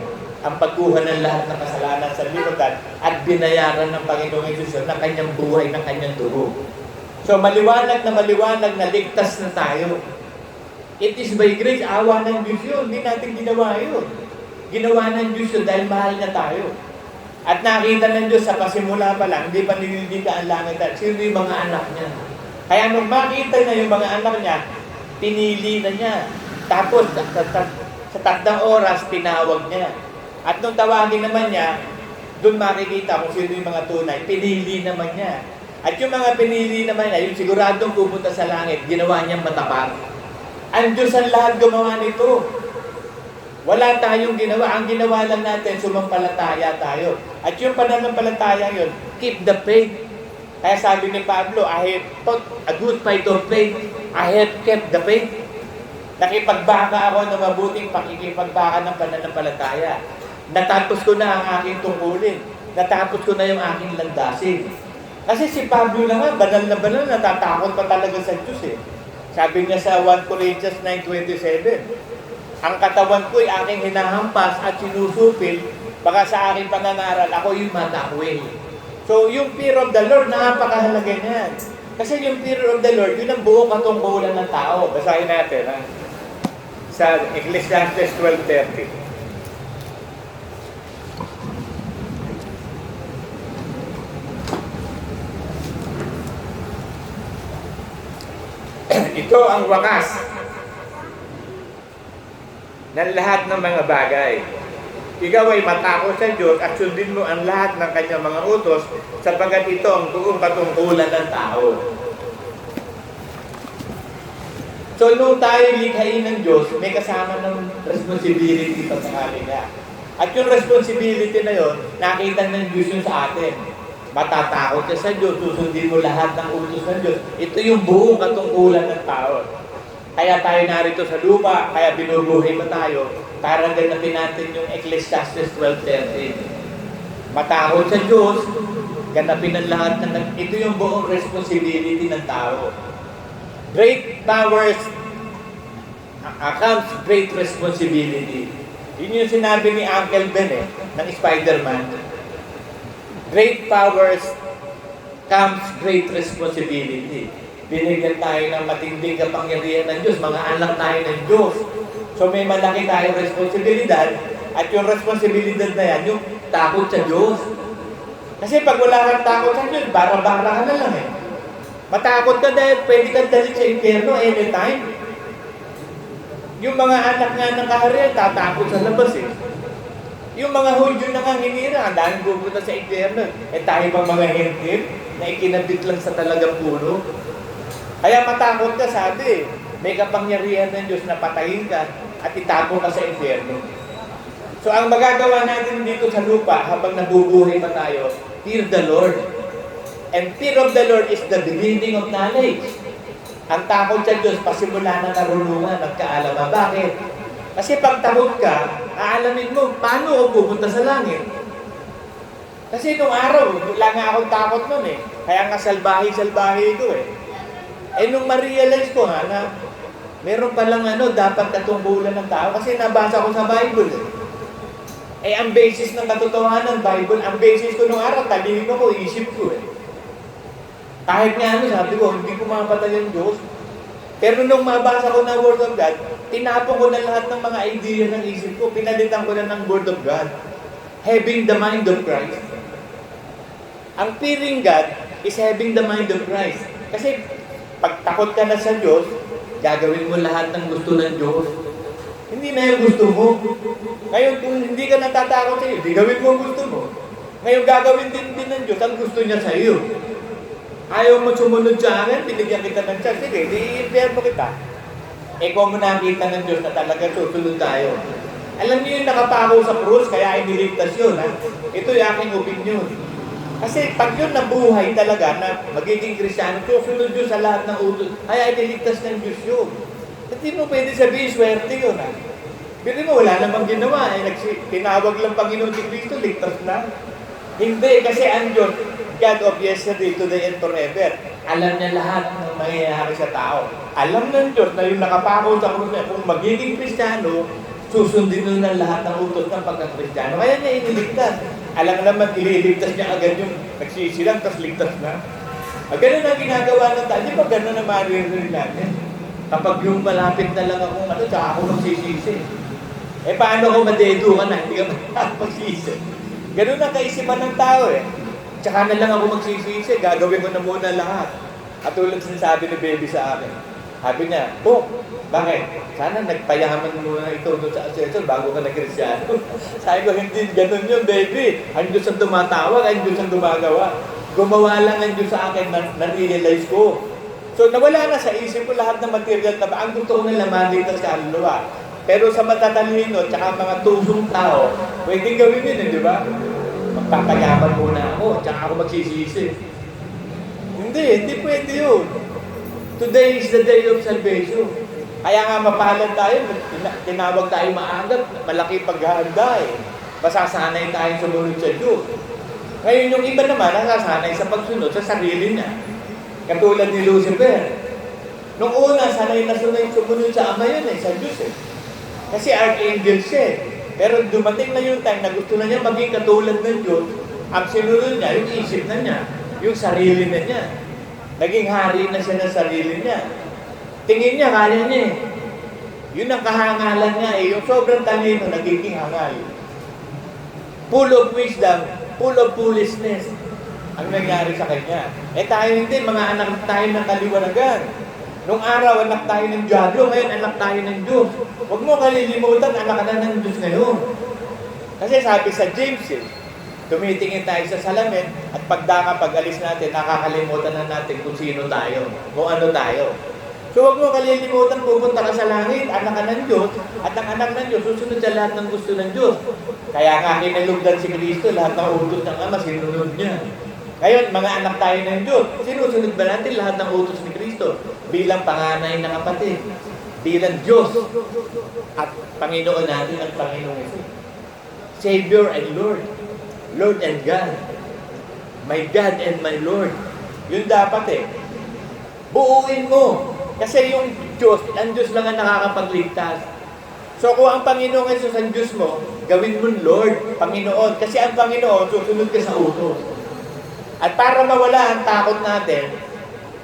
ang pagkuha ng lahat ng kasalanan sa libutan at binayaran ng Panginoong Hesus ng kanyang buhay, ng kanyang dugo. So maliwanag na ligtas na tayo. It is by grace, awa ng Diyos yun. Hindi natin ginawa yun. Ginawa ng Diyos yun dahil mahal niya tayo. At nakita ng Diyos sa pasimula pa lang, hindi pa nililika ang langit at sino yung mga anak niya. Kaya nung makita na yung mga anak niya, pinili na niya. Tapos sa takdang oras, tinawag niya. At nung tawagin naman niya, doon makikita kung sino yung mga tunay, pinili naman niya. At yung mga pinili naman niya, yung siguradong pupunta sa langit, ginawa niyang matapat. Ang Diyos ang lahat gumawa nito. Wala tayong ginawa. Ang ginawa lang natin, sumampalataya tayo. At yung pananampalataya yun, keep the faith. Kaya sabi ni Pablo, I have fought a good fight of faith. I have kept the faith. Nakipagbaka ako ng mabuting pakikipagbaka ng pananampalataya. Natapos ko na ang aking tungkulin. Natapos ko na yung aking landasin. Kasi si Pablo naman, banal na banal, natatakot pa talaga sa Diyos eh. Sabi niya sa 1 Corinthians 9:27, ang katawan ko ay aking hinahampas at sinusupil, baka sa aking pananaral, ako yung matakwil. So, yung fear of the Lord, napakahalaga niyan. Kasi yung fear of the Lord, yun ang buong katungkulan ng tao. Basahin natin, ha? Sa Ecclesiastes 12:30. Ito ang wakas ng lahat ng mga bagay. Ikaw ay matakot sa Diyos at sundin mo ang lahat ng kanyang mga utos sapagkat ito ang buong katungkulan ng tao. So, nung tayo likhain ng Diyos, may kasama ng responsibility pa sa kanila. At yung responsibility na yon, nakita ng Diyos yun sa atin. Matatakot ka sa Diyos, susundin mo lahat ng utos ng Diyos. Ito yung buong katungkulan ng tao. Kaya tayo narito sa lupa, kaya binubuhay pa tayo, para ganapin natin yung Ecclesiastes 12:13. Matakot sa Diyos, ganapin ang lahat ng... Ito yung buong responsibility ng tao. Great powers comes great responsibility. Yun yung sinabi ni Uncle Ben ng Spider-Man. Great powers comes great responsibility. Binigyan tayo ng matinding kapangyarihan ng Diyos. Mga anak tayo ng Diyos. So may malaki tayong responsibilidad. At yung responsibilidad na yan, yung takot sa Diyos. Kasi pag wala kang takot sa Diyos, bara-bara ka na lang eh. Matakot ka dahil pwede kang dali sa impyerno anytime. Yung mga anak nga ng kaharian, tatakot sa labas eh. Yung mga Hudyo na nga hinira, ang daming pupunta sa impyerno. Eh tayo pang mga hentil na ikinabit lang sa talagang puno. Kaya matakot ka, sabi, may kapangyarihan ng Diyos na patayin ka at itapon ka sa impyerno. So ang magagawa natin dito sa lupa habang nabubuhay pa tayo, fear the Lord. And fear of the Lord is the beginning of knowledge. Ang takot sa Diyos, pasimula na narunungan, nagkaalaman. Bakit? Kasi pag takot ka, aalamin mo, paano ako pupunta sa langit? Kasi nung araw, wala nga akong takot nun eh. Kaya nga salbahe-salbahe ko eh. Eh nung ma-realize ko nga na meron palang dapat katungkulan ng tao kasi nabasa ko sa Bible eh. Eh ang basis ng katotohanan ng Bible, ang basis ko nung araw, talingin ko, isip ko eh. Kahit nga sabi ko, hindi ko mapatay ang Diyos. Pero nung mabasa ko ng Word of God, tinapon ko na lahat ng mga idea ng isip ko, pinalitan ko na ng Word of God. Having the mind of Christ. Ang fearing God is having the mind of Christ. Kasi pag takot ka na sa Diyos, gagawin mo lahat ng gusto ng Diyos. Hindi na yung gusto mo. Ngayon, kung hindi ka natatakot sa iyo, di gawin mo ang gusto mo. Ngayon, gagawin din ng Diyos ang gusto niya sa iyo. Ayaw mo sumunod sa akin, binigyan kita ng chance. Sige, di-impierno kita. Eh kung mo nakita ng Diyos na talaga susunod tayo. Alam niyo yung nakapako sa krus, kaya ay niligtas yun. Ha? Ito yung aking opinion. Kasi pag yun nabuhay talaga na magiging Kristiyano, susunod yun sa lahat ng utos, ay niligtas ng Diyos yun. Hindi mo pwede sabihin, swerte yun. Ha? Pero mo, wala namang ginawa. Tinawag lang Panginoon si Cristo, ligtas na. Hindi, kasi ang Diyos, God of yesterday, today, and forever. Alam niya lahat ng mangyayari sa tao. Alam ng Diyos na yung nakapako sa krus niya, kung magiging Kristiyano, susundin nun ng lahat ng utos ng pagka-Kristiyano. Kaya niya iniligtas. Alam naman, ililigtas niya agad yung nagsisilang, tapos ligtas na. Ganun ang ginagawa ng tao. Di ba ganun ang maririnig natin? Kapag yung malapit na lang akong tsaka ako magsisisi. Paano ako madedo ka na? Hindi ka magsisisi. Ganun ang kaisipan ng tao Tsaka na lang ako magsisisi. Gagawin ko na muna lahat. At tulad sinasabi ni baby sa akin. Sabi niya, bakit? Sana nagpayaman muna ito doon sa asesor bago ka nag-Kristyano. Sabi ko, hindi ganun yun, baby. Ang Diyos ang tumatawag, ang Diyos ang gumagawa. Gumawa lang ang Diyos sa akin, na-realize ko. So nawala na sa isip ko lahat ng material na ang gusto ko na laman dito sa kaluluwa. Pero sa matatalino, tsaka mga tusong tao, pwedeng gawin yun, di ba? Magpapayaman muna ako, tsaka ako magsisisi. Hindi pwede yun. Today is the day of salvation. Kaya nga mapahalan tayo, tinawag tayo maaga, malaki paghahanda Masasanay tayo sumunod sa Diyos. Ngayon yung iba naman, nasasanay sa pagsunod sa sarili niya. Katulad ni Lucifer. Nung una, sanay na sumunod sa Ama yun sa Diyos Kasi archangel siya Pero dumating na yung time na gusto na niya maging katulad ng Diyos, ang sinunod niya, yung isip na niya, yung sarili na niya. Naging hari na siya ng sarili niya. Tingin niya, kaya niya Yun ang kahangalan niya yung sobrang talino, nagiging hangal. Full of wisdom, full of foolishness ang nangyari sa kanya. Tayo hindi, mga anak tayo ng kaliwanagan. Nung araw, anak tayo ng Diablo, ngayon anak tayo ng Diyos. Huwag mo kalilimutan, anak ka na ng Diyos ngayon. Kasi sabi sa James, tumitingin tayo sa salamin, at pag-alis natin, nakakalimutan na natin kung sino tayo, kung ano tayo. So huwag mo kalilimutan, pupunta ka sa langit, anak ka ng Diyos, at ang anak ng Diyos, susunod sa lahat ng gusto ng Diyos. Kaya nga kinalugdan si Kristo, lahat ng utos ng Ama, sinunod niya. Ngayon, mga anak tayo ng Diyos, sinusunod ba natin lahat ng utos ni Kristo? Bilang panganay na kapatid, bilang Diyos, at Panginoon natin ang Panginoon Jesus. Savior and Lord, Lord and God, my God and my Lord. Yun dapat buuin mo. Kasi yung Diyos, ang Diyos lang ang nakakapagligtas. So kung ang Panginoon Jesus ang Diyos mo, gawin mo Lord, Panginoon. Kasi ang Panginoon, susunod ka sa utos. At para mawala ang takot natin,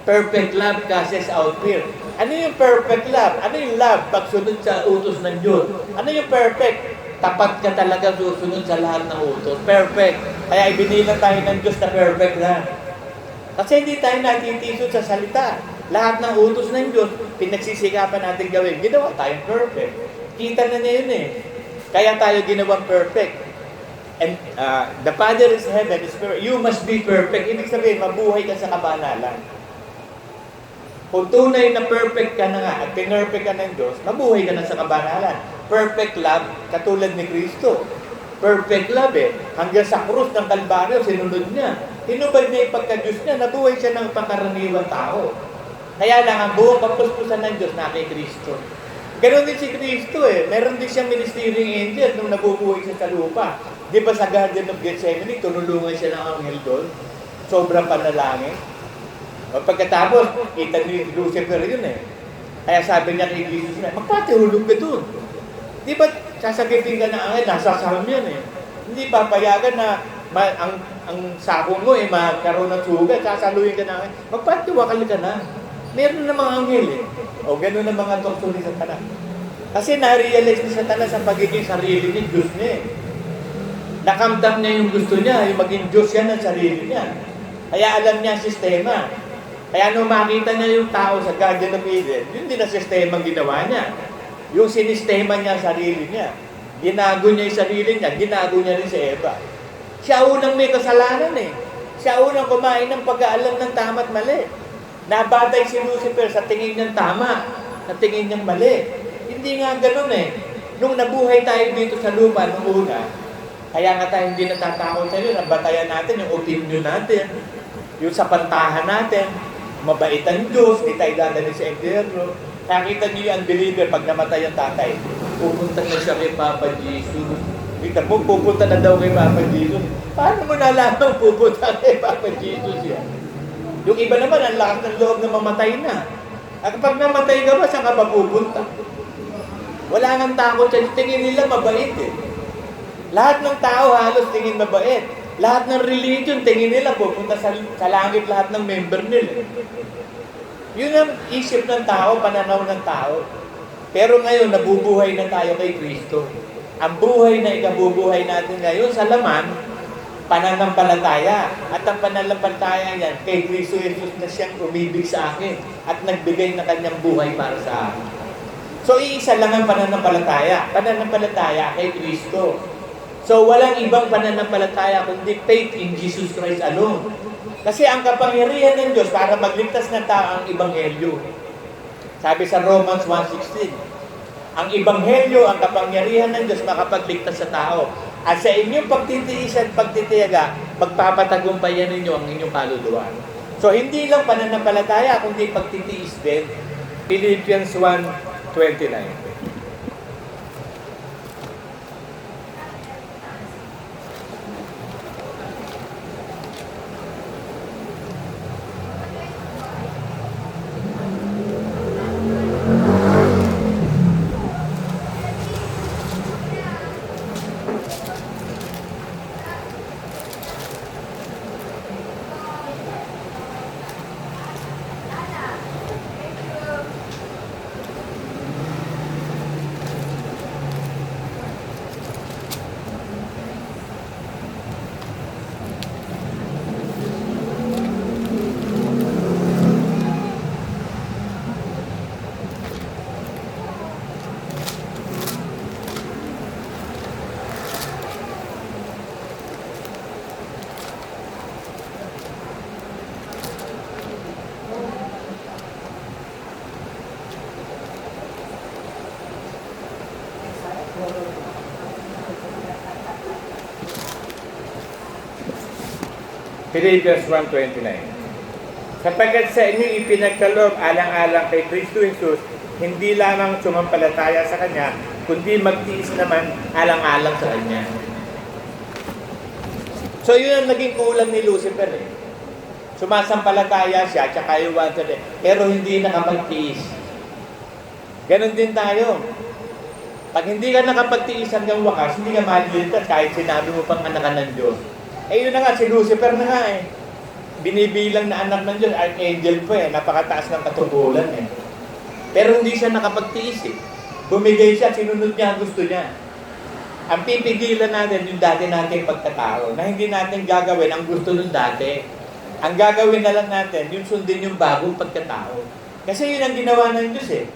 perfect love casts out fear. Ano yung perfect love? Ano yung love pagsunod sa utos ng Diyos? Ano yung perfect? Tapat ka talaga susunod sa lahat ng utos. Perfect. Kaya ibinilang tayo ng Diyos na perfect na. Kasi hindi tayo natitisod sa salita. Lahat ng utos ng Diyos, pinagsisikapan natin gawin. Ginawa tayong perfect. Kita na niya yun Kaya tayo ginawang perfect. And the Father is heaven, is perfect. You must be perfect. Ibig sabihin, mabuhay ka sa kabanalan. Kung tunay na perfect ka na nga at pinerfect ka ng Diyos, mabuhay ka na sa kabanalan. Perfect love, katulad ni Kristo. Perfect love Hanggang sa krus ng Kalbaryo, sinunod niya. Hinubad niya yung pagka-Diyos niya, nabuhay siya ng pangkaraniwang tao. Kaya lang, ang buong kapuspusan ng Diyos na kay Kristo. Ganon din si Kristo Meron din siyang ministering angel nung nabubuhay siya sa lupa. Di ba sa Garden of Gethsemane, tunulungan siya ng anghel doon? Sobrang panalangin. Pagkatapos, kita ni Lucifer yun Kaya sabi niya kay Jesus magpatihulog ka doon. Di ba sasagitin ka na anghel, nasasaham yan Hindi papayagan na ang sakong mo magkaroon ng sugat, sasaluhin ka na anghel. Magpatiwakal ka na. Meron na mga anghel O gano'n na mga doktor ni Satanas. Kasi na-realize ni Satanas ang pagiging sarili niya, Diyos niya Nakamdam niya yung gusto niya, yung maging Diyos yan ang sarili niya. Kaya alam niya ang sistema. Kaya nung makita niya yung tao sa Garden of Eden, yun din ang sistema ang ginawa niya. Yung sinistema niya ang sarili niya. Ginago niya yung sarili niya, ginago niya rin si Eva. Siya unang may kasalanan Siya unang kumain ng pag-aalam ng tama at mali. Nabatay si Lucifer sa tingin niyang tama, sa tingin niyang mali. Hindi nga ganun Nung nabuhay tayo dito sa lupa nung una, kaya nga tayo hindi natatakot sa iyo, nabatayan natin yung opinion natin, yung sapantahan natin, mabait ang Diyos, di tayo dadali sa impyerno. Nakita niyo yung unbeliever pag namatay ang tatay, pupunta na siya kay Papa Jesus. Kita mo, pupunta na daw kay Papa Jesus. Paano mo nalaman pupunta kay Papa Jesus yan? Yung iba naman, ang lakas ng loob na mamatay na. At kapag namatay ka ba, saan ka ba pupunta? Wala nang takot yan. Tingin nila mabait eh. Lahat ng tao halos tingin mabait. Lahat ng religion, tingin nila pupunta sa langit lahat ng member nila. Yun ang isip ng tao, pananaw ng tao. Pero ngayon, nabubuhay na tayo kay Kristo. Ang buhay na ikabubuhay natin ngayon sa laman, pananampalataya. At ang pananampalataya niyan, kay Kristo Jesus na siyang umibig sa akin at nagbigay na kanyang buhay para sa akin. So, iisa lang ang pananampalataya. Pananampalataya kay Kristo. So, walang ibang pananampalataya kundi faith in Jesus Christ alone. Kasi ang kapangyarihan ng Diyos para magligtas ng tao ang Ebanghelyo. Sabi sa Romans 1:16, ang Ebanghelyo, ang kapangyarihan ng Diyos makapagligtas sa tao. At sa inyong pagtitiis at pagtitiyaga, magpapatagumpayan ninyo ang inyong kaluluwa. So, hindi lang pananampalataya, kundi pagtitiis din. Philippians 1:29. Philippians 1:29. Sapagkat sa inyo ipinagkaloob alang-alang kay Kristo Jesus, hindi lamang sumampalataya sa Kanya, kundi magtiis naman alang-alang sa Kanya. So yun ang naging kulang ni Lucifer eh. Sumasampalataya siya, tsaka yung wanted eh, pero hindi nakapagtiis. Ganon din tayo. Pag hindi ka nakapagtiis hanggang wakas, hindi ka maliligtas kahit sinabi mo pang anak ka ng Diyos. Eh yun na nga, si Lucifer na nga eh. Binibilang na anak ng Diyos, archangel po eh, napakataas ng katubulan eh. Pero hindi siya nakapagtiis eh. Bumigay siya, sinunod niya ang gusto niya. Ang pipigilan natin yung dati nating pagkatao, na hindi natin gagawin ang gusto nung dati. Ang gagawin na lang natin, yung sundin yung bagong pagkatao. Kasi yun ang ginawa ng Diyos eh.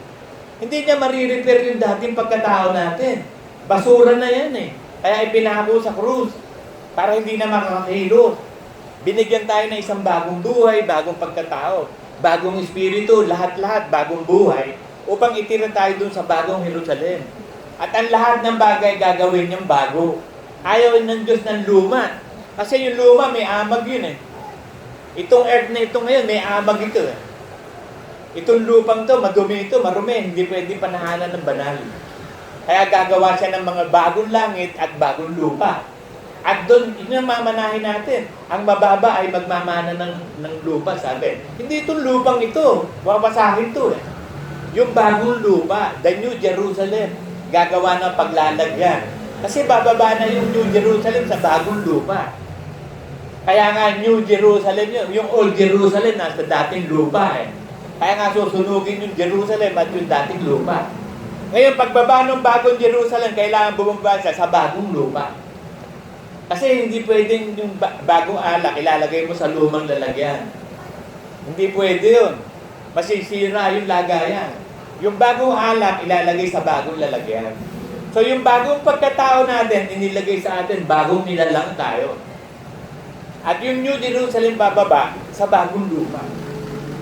Hindi niya marirepair yung dating pagkatao natin. Basura na yan eh. Kaya ipinako sa krus para hindi na makakahilo. Binigyan tayo ng isang bagong buhay, bagong pagkatao, bagong espiritu, lahat-lahat, bagong buhay, upang itira tayo dun sa bagong Jerusalem. At ang lahat ng bagay gagawin niyang bago. Ayaw ng Diyos ng luma. Kasi yung luma, may amag yun eh. Itong earth na ito ngayon, may amag ito eh. Itong lupang to, madumi ito, marumi, hindi pwedeng panahanan ng banal. Kaya gagawa siya ng mga bagong langit at bagong lupa. At doon, yun ang mamanahin natin. Ang mababa ay magmamana ng lupa, sabi. Hindi itong lupang ito. Wawasahin ito eh. Yung bagong lupa, the New Jerusalem, gagawa ng paglalagyan. Kasi bababa na yung New Jerusalem sa bagong lupa. Kaya nga New Jerusalem yun. Yung Old Jerusalem nasa dating lupa eh. Kaya nga susunugin yung Jerusalem at yung dating lupa. Ngayon, pagbaba ng bagong Jerusalem, kailangan bumaba siya sa bagong lupa. Kasi hindi pwedeng yung bagong alak ilalagay mo sa lumang lalagyan. Hindi pwede yun. Masisira yung lagayan. Yung bagong alak ilalagay sa bagong lalagyan. So yung bagong pagkatao natin, inilagay sa atin, bagong nilalang tayo. At yung New Jerusalem bababa sa bagong lupa.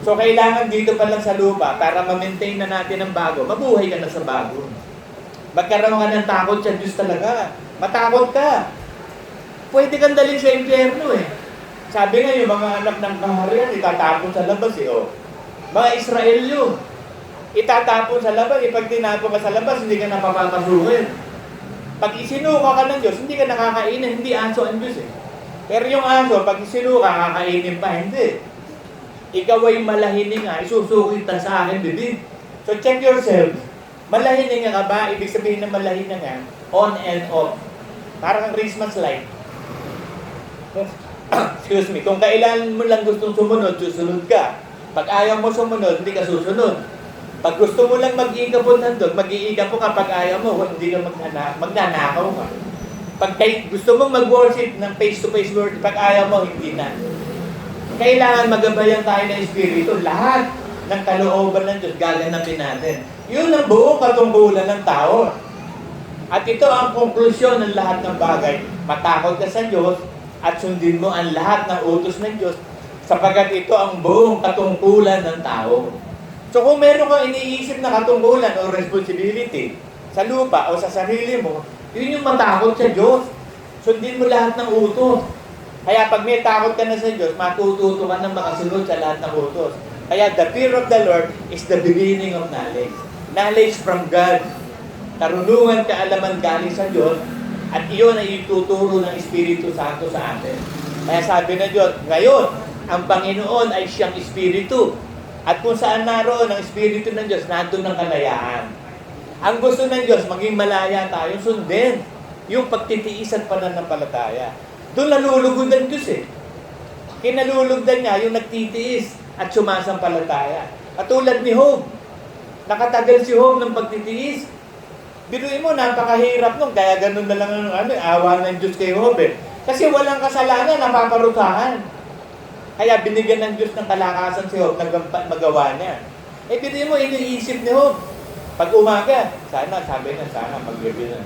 So kailangan dito pa lang sa lupa para ma-maintain na natin ang bago. Mabuhay ka na sa bago. Magkaroon ka ng takot sa Diyos talaga. Matakot ka. Pwede kang dalhin sa impyerno eh. Sabi nga yung mga anak ng kaharian, itatapon sa labas eh. Oh. Mga Israel yun. Itatapon sa labas, pag tinapon ka sa labas, hindi ka napapapasukin. Pag isinuka ka ng Diyos, hindi ka nakakainin, hindi aso ang Diyos eh. Pero yung aso, pag isinuka, kakainin pa, hindi. Ikaw ay malahining nga, isusukin ta sa akin, bibig. So check yourself. Malahining ka ba? Ibig sabihin na malahining nga, on and off. Parang ang Christmas light. Excuse me, kung kailan mo lang gustong sumunod, susunod ka. Pag ayaw mo sumunod, hindi ka susunod. Pag gusto mo lang mag-iikapon nandun, mag-iikapon ka. Pag ayaw mo, hindi ka magnanakaw ka. Pag gusto mong mag-worship ng face-to-face worship, pag ayaw mo, hindi na. Kailangan magabayan tayo ng Espiritu. Lahat ng kalooban ng Diyos, gaganapin natin. Yun ang buong katungkulan ng tao. At ito ang konklusyon ng lahat ng bagay. Matakot ka sa Diyos at sundin mo ang lahat ng utos ng Diyos sapagkat ito ang buong katungkulan ng tao. So kung meron kang iniisip na katungkulan o responsibility sa lupa o sa sarili mo, yun yung matakot sa Diyos. Sundin mo lahat ng utos. Kaya pag may takot ka na sa Diyos, matututo ka ng makasunod sa lahat ng utos. Kaya the fear of the Lord is the beginning of knowledge. Knowledge from God. Karunungan, kaalaman galing sa Diyos, at iyon ay ituturo ng Espiritu Santo sa atin. Kaya sabi ng Diyos, ngayon, ang Panginoon ay siyang Espiritu. At kung saan naroon ang Espiritu ng Diyos, nandun ang kalayaan. Ang gusto ng Diyos, maging malaya tayo, sundin yung pagtitiis at pananampalataya. Doon nalulugod ang Diyos eh. Kinalulugdan niya yung nagtitiis at sumasampalataya. Katulad ni Job. Nakatagal si Job ng pagtitiis. Biruin mo, napakahirap nung, kaya ganun na lang awa ng Diyos kay Job eh. Kasi walang kasalanan, napaparutahan. Kaya binigyan ng Diyos ng kalakasan si Job, magawa niya. Eh, biruin mo, iniisip ni Job. Pag umaga, sana maggabi na.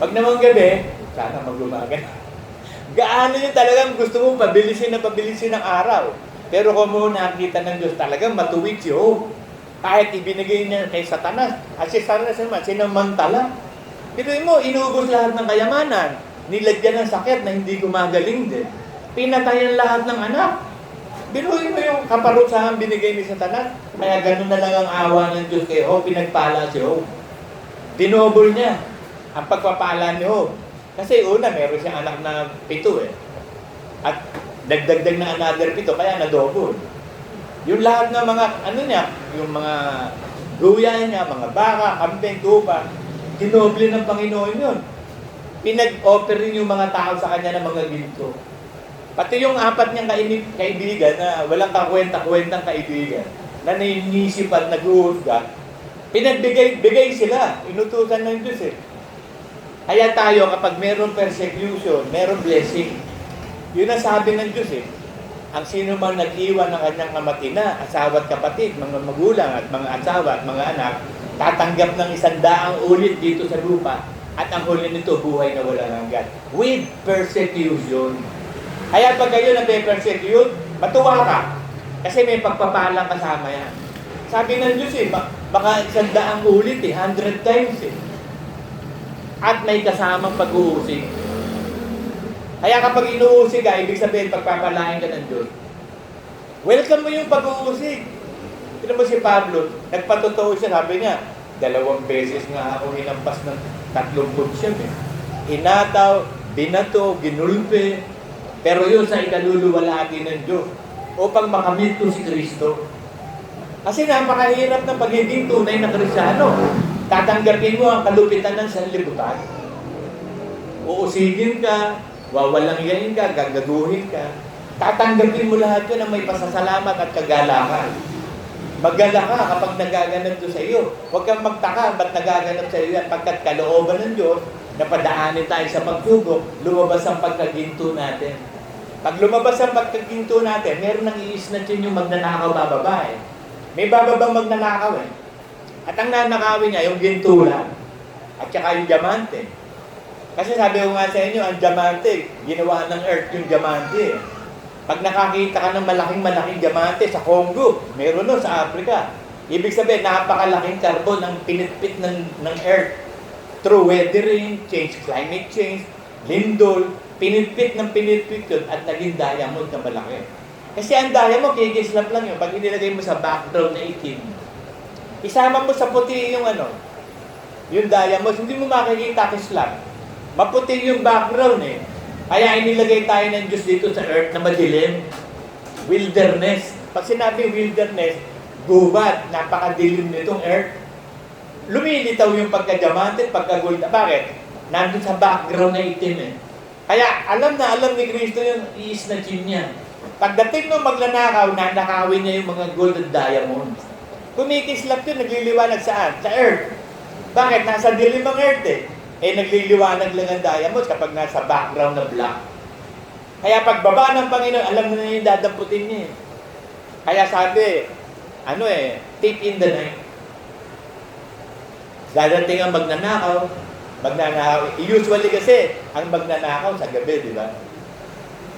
Pag naman gabi, sana mag-umaga. Gaano yun talagang gusto mo pabilisin ng araw. Pero kung mo nakita ng Diyos, talagang matuwid si Job. Kahit ibinigay niya kay Satanas. At si Satanas naman, sinamantala. Pero mo, inubos lahat ng kayamanan. Nilagyan ng sakit na hindi gumagaling din. Pinatayan lahat ng anak. Biruin mo yung kaparusahan binigay ni Satanas. Kaya ganun na lang ang awa ng Diyos kay Job. Pinagpala si Job. Dinobol niya ang pagpapala ni Job. Kasi una, meron siyang anak na 7 eh. At dagdagdag na another 7, kaya na-double. Yung lahat ng mga, yung mga guya niya, mga baka, kambing, tupa, dinoble ng Panginoon yun. Pinag-offer rin yung mga tao sa kanya ng mga ginto. Pati yung 4 niyang kaibigan na walang kakwenta-kwentang kaibigan, na nainisip at nag-uusga, pinagbigay sila. Inutusan ng Diyos eh. Kaya tayo, kapag meron persecution, meron blessing. Yun ang sabi ng Diyos eh. Ang sino man nag-iwan ng kanyang amatina, asawa at kapatid, mga magulang at mga asawa at mga anak, tatanggap ng 100 ulit dito sa lupa. At ang huli nito, buhay na walang hanggan. With persecution. Kaya pag kayo na-persecute, matuwa ka. Kasi may pagpapalang kasama yan. Sabi ng Diyos eh, baka 100 ulit eh, 100 times eh. At may kasamang pag-uusig. Kaya kapag inuusig ka, ibig sabihin pagpapalain ka ng Diyos. Welcome mo yung pag-uusig. Tignan mo si Pablo, nagpatotoo siya, sabi niya, 2 beses nga ako hinampas ng 3 bunsyan eh. Hinataw, binato, ginulpe, pero yun sa ikaluluwalhati ng Diyos upang makamit ko si Kristo. Kasi napakahirap ng pagiging tunay na Kristiyano. Tatanggapin mo ang kalupitan ng sanlibutan. Uusigin ka, wawalangyain ka, gagaguhin ka. Tatanggapin mo lahat yun na may pasasalamat at kagalakan. Magala ka kapag nagaganap to sa iyo. Huwag kang magtaka ba't nagaganap sa iyo yan. Pagkat kalooban ng Diyos, napadaanin tayo sa pagsubok, lumabas ang pagkaginto natin. Pag lumabas ang pagkaginto natin, meron nang i-snatch yung magnanakaw bababae. May bababang magnanakaw eh. At ang nanakawin niya, yung ginto lang. At saka yung diamante. Kasi sabi ko nga sa inyo, ang diamante, ginawa ng earth yung diamante. Pag nakakita ka ng malaking diamante sa Congo, meron no sa Africa. Ibig sabihin, napakalaking carbon ang pinitpit ng earth. Through weathering, climate change, lindol, pinitpit yun at naging diamond na malaki. Kasi ang diamond, kikislap lang yun. Pag inilagay mo sa background na itim, isama mo sa puti yung diamond, hindi mo makikita kislap. Maputi yung background eh. Kaya inilagay tayo ng Diyos dito sa earth na madilim. Wilderness. Pag sinabi wilderness, gubat, napakadilim nitong earth. Lumilitaw yung pagka-diamante, pagka-gold. Bakit? Nandun sa background na itim eh. Kaya alam na alam ni Kristo yung iisnatchin niya. Pagdating nung magnanakaw, nanakawin niya yung mga gold at diamonds. Kumikislap yun, nagliliwanag saan? Sa earth. Bakit? Nasa dilim ang earth eh. Nagliliwanag lang ang diamonds kapag nasa background na black. Kaya pagbaba ng Panginoon, alam na yung dadamputin niya eh. Kaya sabi, tip in the night. Dadating ang magnanakaw. Usually kasi, ang magnanakaw sa gabi, di ba?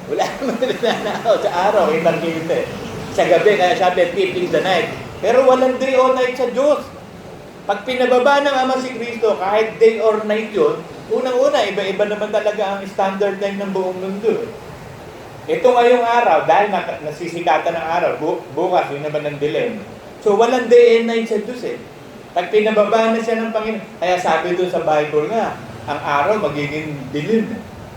Wala naman magnanakaw sa araw, kita eh. Sa gabi, kaya sabi, tip in the night. Pero walang day or night sa Diyos. Pag pinababa ng Ama si Kristo, kahit day or night yun, unang-una, iba-iba naman talaga ang standard time ng buong mundo. Ito ngayong araw, dahil nasisikatan ng araw, bukas, yun naman ang dilim. So, walang day and night sa Diyos eh. Pag pinababa na siya ng Panginoon, kaya sabi doon sa Bible nga, ang araw magiging dilim.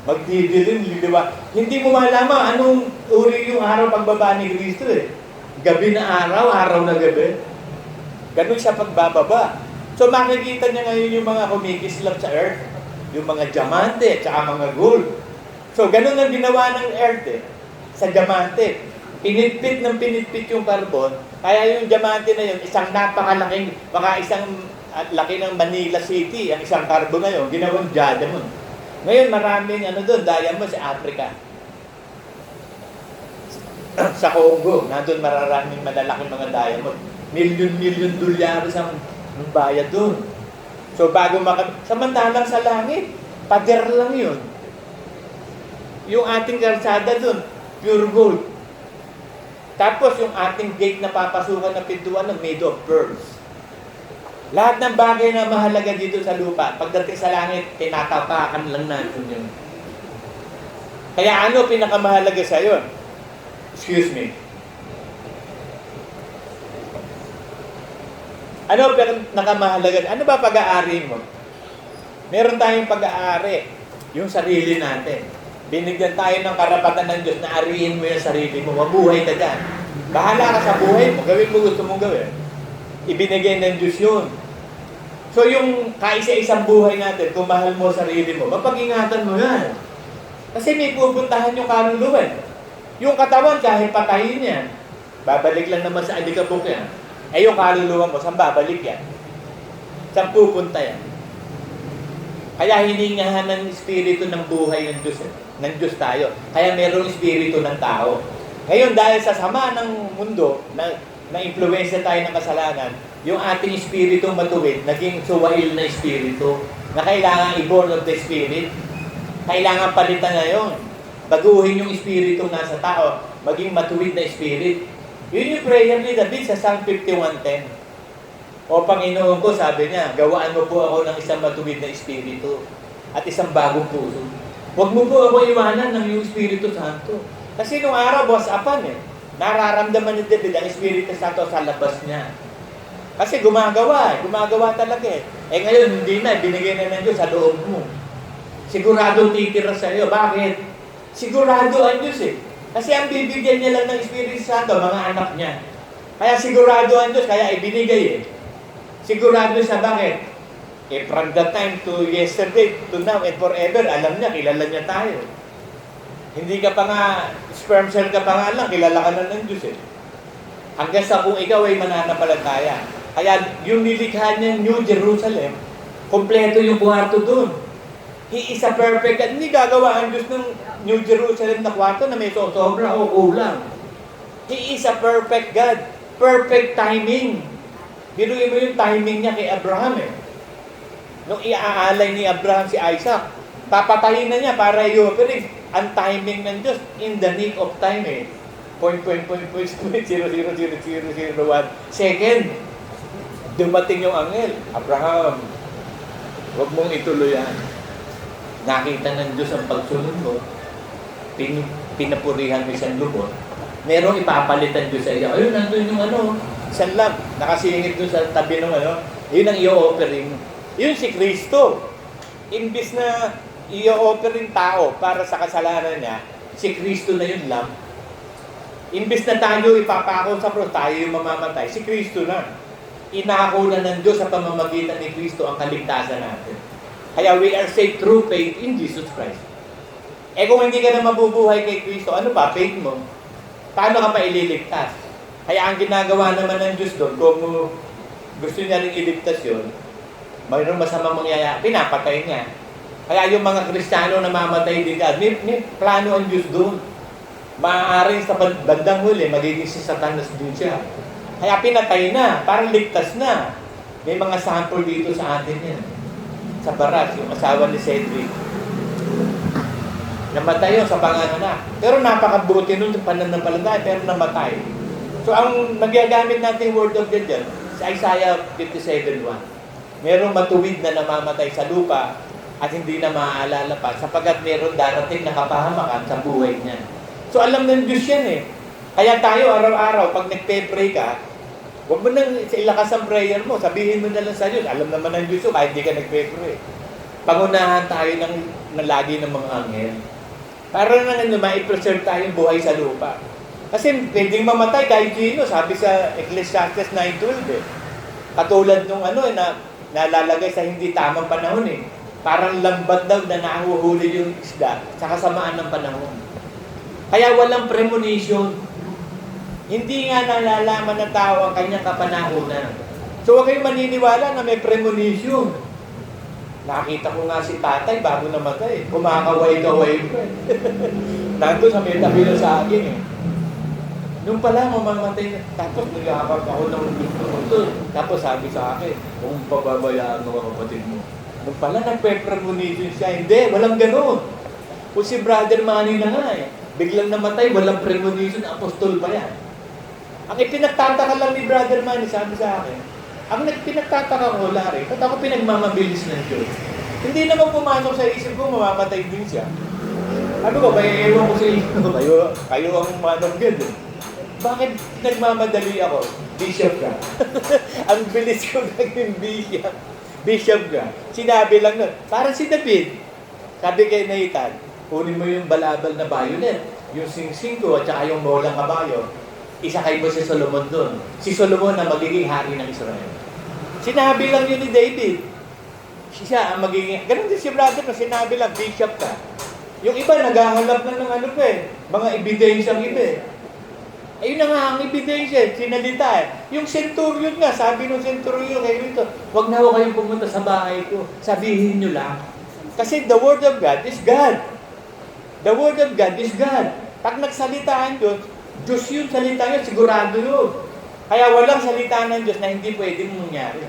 Magdidilim, liliwa. Hindi mo malaman anong uri yung araw pagbaba ni Kristo eh. Gabi na araw, araw na gabi. Ganun siya pagbababa. So makikita niya ngayon yung mga kumikislap sa earth, yung mga diamante, tsaka mga gold. So ganun ang ginawa ng earth eh, sa diamante. Pinitpit ng pinitpit yung carbon, kaya yung diamante na yun, isang napakalaking, baka isang laki ng Manila City, ang isang carbon na yun, ginawang diamond. Ngayon maraming doon, diamond sa Africa. Sa Congo, nandun mararaming malalaking mga diamond. Milyon-milyon dolyares ang bayad doon. So bago samantalang sa langit, pader lang yun. Yung ating kalsada doon, pure gold. Tapos yung ating gate na papasukan ng pintuan ng made of pearls. Lahat ng bagay na mahalaga dito sa lupa, pagdating sa langit, tinatapakan lang natin yun. Kaya ano pinakamahalaga sa yun? Excuse me. Ano nakamahalaga? Ano ba pag-aari mo? Meron tayong pag-aari, yung sarili natin. Binigyan tayo ng karapatan ng Diyos na ariin mo yung sarili mo. Mabuhay ka dyan. Bahala ka sa buhay mo. Gawin mo gusto mong gawin. Ibinigay ng Diyos yun. So yung kaisa-isang buhay natin, kung mahal mo sarili mo, mapag-ingatan mo yan. Kasi may pupuntahan yung kaluluwa. Yung katawan, kahit patayin yan, babalik lang naman sa alikabok yan. Yung kaluluwa mo, saan babalik yan? Saan pupunta yan? Kaya hiningahan ng espiritu ng buhay ng Diyos. Ng Diyos tayo. Kaya merong espiritu ng tao. Ngayon, dahil sa sama ng mundo, na impluwensya tayo ng kasalanan, yung ating espiritu matuwid, naging suwail na espiritu, na kailangan i-born of the Spirit. Kailangan palitan na yun. Baguhin yung espiritu nasa tao, maging matuwid na spirit. Yun yung prayer ni David sa Psalm 51:10. O Panginoon ko, sabi niya, gawaan mo po ako ng isang matuwid na espiritu at isang bagong puso. Huwag mo po ako iwanan ng yung Espiritu Santo. Kasi nung araw, boss apan nararamdaman ni David ang Espiritu Santo sa labas niya. Kasi gumagawa talaga eh. Ngayon, hindi na, binigay na ng Diyos sa loob mo. Sigurado titira sa iyo. Bakit? Sigurado ang Diyos eh. Kasi ang bibigyan niya lang ng Espiritu Santo, mga anak niya. Kaya sigurado ang Diyos, kaya ibinigay eh. Sigurado siya, bakit? From that time to yesterday, to now and forever, alam niya, kilala niya tayo. Hindi ka pa nga, sperm cell ka pa nga lang, kilala ka na ng Diyos eh. Hanggang sa kung ikaw ay mananampalataya. Kaya yung nilikha niya, New Jerusalem, kompleto yung kwarto doon. He is a perfect God. Hindi gagawa ang Diyos ng New Jerusalem na kwarto na may sobra o kulang. He is a perfect God. Perfect timing. Biruin mo yung timing niya kay Abraham eh. Nung iaalay ni Abraham si Isaac, papatayin na niya para i-operate. Ang timing ng Diyos, in the nick of time eh. 0.000001 second. Dumating yung angel. Abraham, huwag mong ituloy yan. Nakita ng Diyos ang pagsunod mo, pinapurihan mo isang lubot, merong ipapalitan Diyos sa iyo. Ayun, nandun yung isang lamp, nakasingit doon sa tabi ng yun ang i-offering. Yun si Kristo. Imbis na i-offer yung tao para sa kasalanan niya, si Kristo na yun lang. Imbis na tayo ipapako sa cross, tayo yung mamamatay, si Kristo na. Inako na ng Diyos sa pamamagitan ni Kristo ang kaligtasan natin. Kaya we are saved through faith in Jesus Christ. Eh kung hindi ka na mabubuhay kay Kristo, ano ba faith mo? Paano ka pa ililigtas? Kaya ang ginagawa naman ng Diyos doon, kung gusto niya rin iligtas yun, mayroong masamang mangyayari, pinapatay niya. Kaya yung mga Kristiyano na mamatay din ka, may plano ang Diyos doon. Maaaring sa bandang huli, magiging si Satanas din siya. Kaya pinatay na, parang ligtas na. May mga sample dito sa atin yan. Sa Baras, yung asawa ni Cedric. Namatay yun sa panganganak. Pero napakabuti nun sa pananampalataya, pero namatay. So ang nagyagamit natin word of God dyan, sa Isaiah 57:1. Merong matuwid na namamatay sa lupa at hindi na maaalala pa sapagkat meron darating na kapahamakan sa buhay niya. So alam ng Diyos yan eh. Kaya tayo araw-araw, pag nagpe-pray ka, huwag mo nang ilakas ang prayer mo. Sabihin mo na lang sa Diyos. Alam naman ng Diyos yun, kahit hindi ka nagpe-pray. Pangunahan tayo ng lagi ng mga anghel. Para na ma-preserve tayong buhay sa lupa. Kasi pwedeng mamatay kahit sino. Sabi sa Ecclesiastes 9:12 eh. Katulad nung na nalalagay sa hindi tamang panahon eh. Parang lambat daw na nahuhuli yung isda sa kasamaan ng panahon. Kaya walang premonition. Hindi nga nalalaman ng tao ang kanyang kapanahunan. So huwag kayong maniniwala na may premonition. Nakita ko nga si tatay bago namatay. Kumakaway-kaway ko eh. Nandun sa may tabi na sa akin eh. Nung pala mamamatay na. Tapos nag-aakap ako ng gusto ko. Tapos sabi sa akin, kung pababayaan mo ang kapatid mo. Nung pala nagpe-premonition siya. Hindi, walang ganun. Kung si Brother Manny na nga eh. Biglang namatay, walang premonition, apostol pa yan. Ang ipinagtataka lang ni Brother Manny, sabi sa akin, ang pinagtataka ko, Larry, ba't ako pinagmamabilis ng Diyos? Hindi naman pumasok sa isip ko, mamamatay din siya. Ano ko, may ewan ko sa isip ko, kayo ang manong God eh. Bakit nagmamadali ako? Bishop ka. Ang bilis ko naging bishop. Bishop ka. Sinabi lang nun, parang si David, sabi kay Nathan, kunin mo yung balabal na bayonet, yung singsing ko at saka yung molang kabayo, isakay mo si Solomon doon. Si Solomon na magiging hari ng Israel. Sinabi lang yun ni David. Siya ang magiging, ganun din si brother na sinabi lang, bishop ka. Yung iba, naghahanap na ng ano pa eh, mga ebidensyang iba eh. Ayun na nga ang ebidensya, sinalita eh. Yung centurion nga, sabi ng centurion kayo rito, huwag na ako kayong pumunta sa bahay ko, sabihin nyo lang. Kasi the word of God is God. The word of God is God. Pag nagsalitaan Diyos yun, salita yun, sigurado yun. Kaya walang salita ng Diyos na hindi pwedeng mangyari.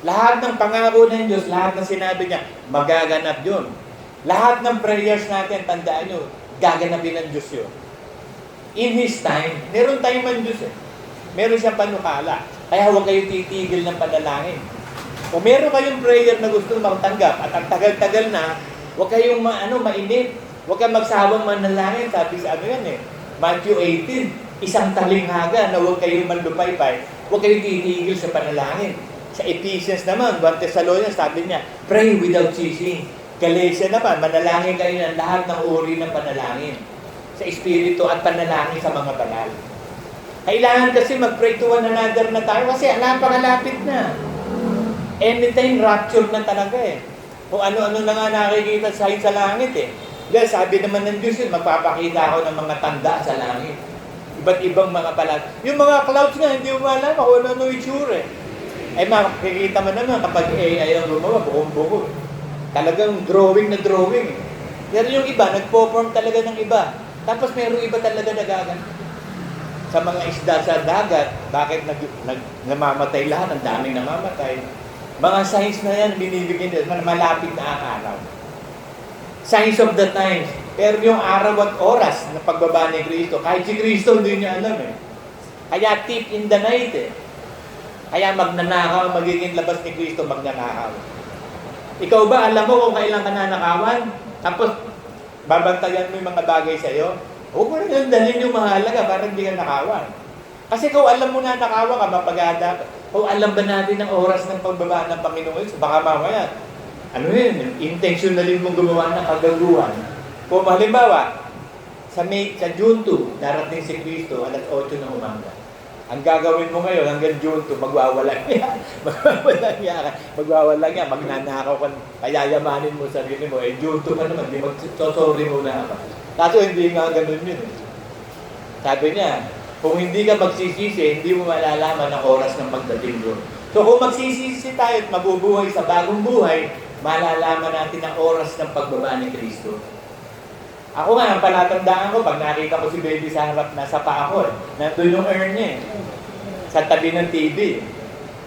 Lahat ng pangako ng Diyos, lahat ng sinabi niya, magaganap yun. Lahat ng prayers natin, tandaan nyo, gaganapin ng Diyos yun. In His time, meron time ang Diyos eh. Meron siyang panukala. Kaya huwag kayong titigil ng panalangin. Kung meron kayong prayer na gusto matanggap at ang tagal-tagal na, huwag kayong mainip. Huwag kayong magsawang manalangin. Sabi sa yan eh. Matthew 18, isang talinghaga na huwag kayong manlupaypay. Huwag kayong titigil sa panalangin. Sa Ephesians naman, 1 Thessalonians, sabi niya, pray without ceasing. Galatia naman, manalangin kayo ng lahat ng uri ng panalangin. Sa Espiritu at panalangin sa mga banal. Kailangan kasi mag-pray to one another na tayo kasi napakalapit na. Anytime rapture na talaga eh. Kung ano-ano na nga nakikita sa langit eh. Dahil sabi naman ng Diyos yun, magpapakita ako ng mga tanda sa langit. Iba't ibang mga palat. Yung mga clouds nga, hindi mo alam kung ano-ano itsura eh. Ay makikita mo naman kapag AI ang gumawa, bukong-buko. Talagang drawing na drawing eh. Pero yung iba, nagpo-form talaga ng iba. Tapos mayroong iba talaga nagagan. Sa mga isda sa dagat, bakit namamatay lahat? Ang daming namamatay. Mga signs na yan, binibigyan din, malapit na ang araw. Signs of the times. Pero yung araw at oras na pagbaba ni Kristo, kahit si Kristo hindi niya alam eh. Kaya tip in the night eh. Kaya magnanakaw, magiging labas ni Kristo, magnanakaw. Ikaw ba, alam mo kung kailan ka nanakawan? Tapos, babantayan mo yung mga bagay sa'yo? Huwag mo rin dalhin yung mahalaga para hindi ka nakawan. Kasi kung alam mo na nakawan ka, mapagada. Kung alam ba natin ang oras ng pagbaba ng Panginoon, baka mamaya, ano yun, intentionally mong gumawa ng kagaguhan. Kung halimbawa, sa June 2, darating si Kristo alas 8 ng umaga. Ang gagawin mo ngayon hanggang June 2, magwawalang yan. Magwawalang yan. Magwawalang yan. Magnanakaw ka. Payayamanin mo sarili mo. Eh, June 2 pa naman. Di mag-sorry mo na ako. Kaso hindi nga ganun yun. Sabi niya, kung hindi ka magsisisi, hindi mo malalaman ang oras ng pagdating doon. So kung magsisisi tayo at mabubuhay sa bagong buhay, malalaman natin ang oras ng pagbaba ni Kristo. Ako nga, ang palatandaan ko, pag nakita ko si baby sa harap, nasa pa ako nandun yung urn niya sa tabi ng TV.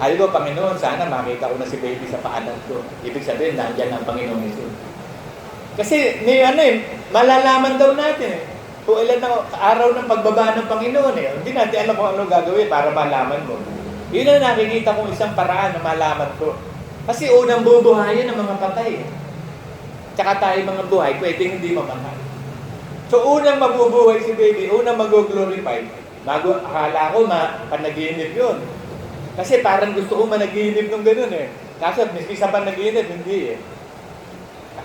Sabi ko, Panginoon, sana makita ko na si baby sa paanan ko. Ibig sabihin, nandyan ang Panginoon Jesus. Kasi, malalaman daw natin kung ilan ang araw ng pagbaba ng Panginoon Hindi natin alam kung ano gagawin para malaman mo. Yun ang nakikita kong isang paraan na malaman ko. Kasi unang bubuhayin ng mga patay. Tsaka tayo mga buhay, pwedeng hindi mamatay. So unang mabubuhay si baby, unang mag-glorify, bago akala ko panaginip yun. Kasi parang gusto ko managinip nung ganun Kaso miski sa panaginip, hindi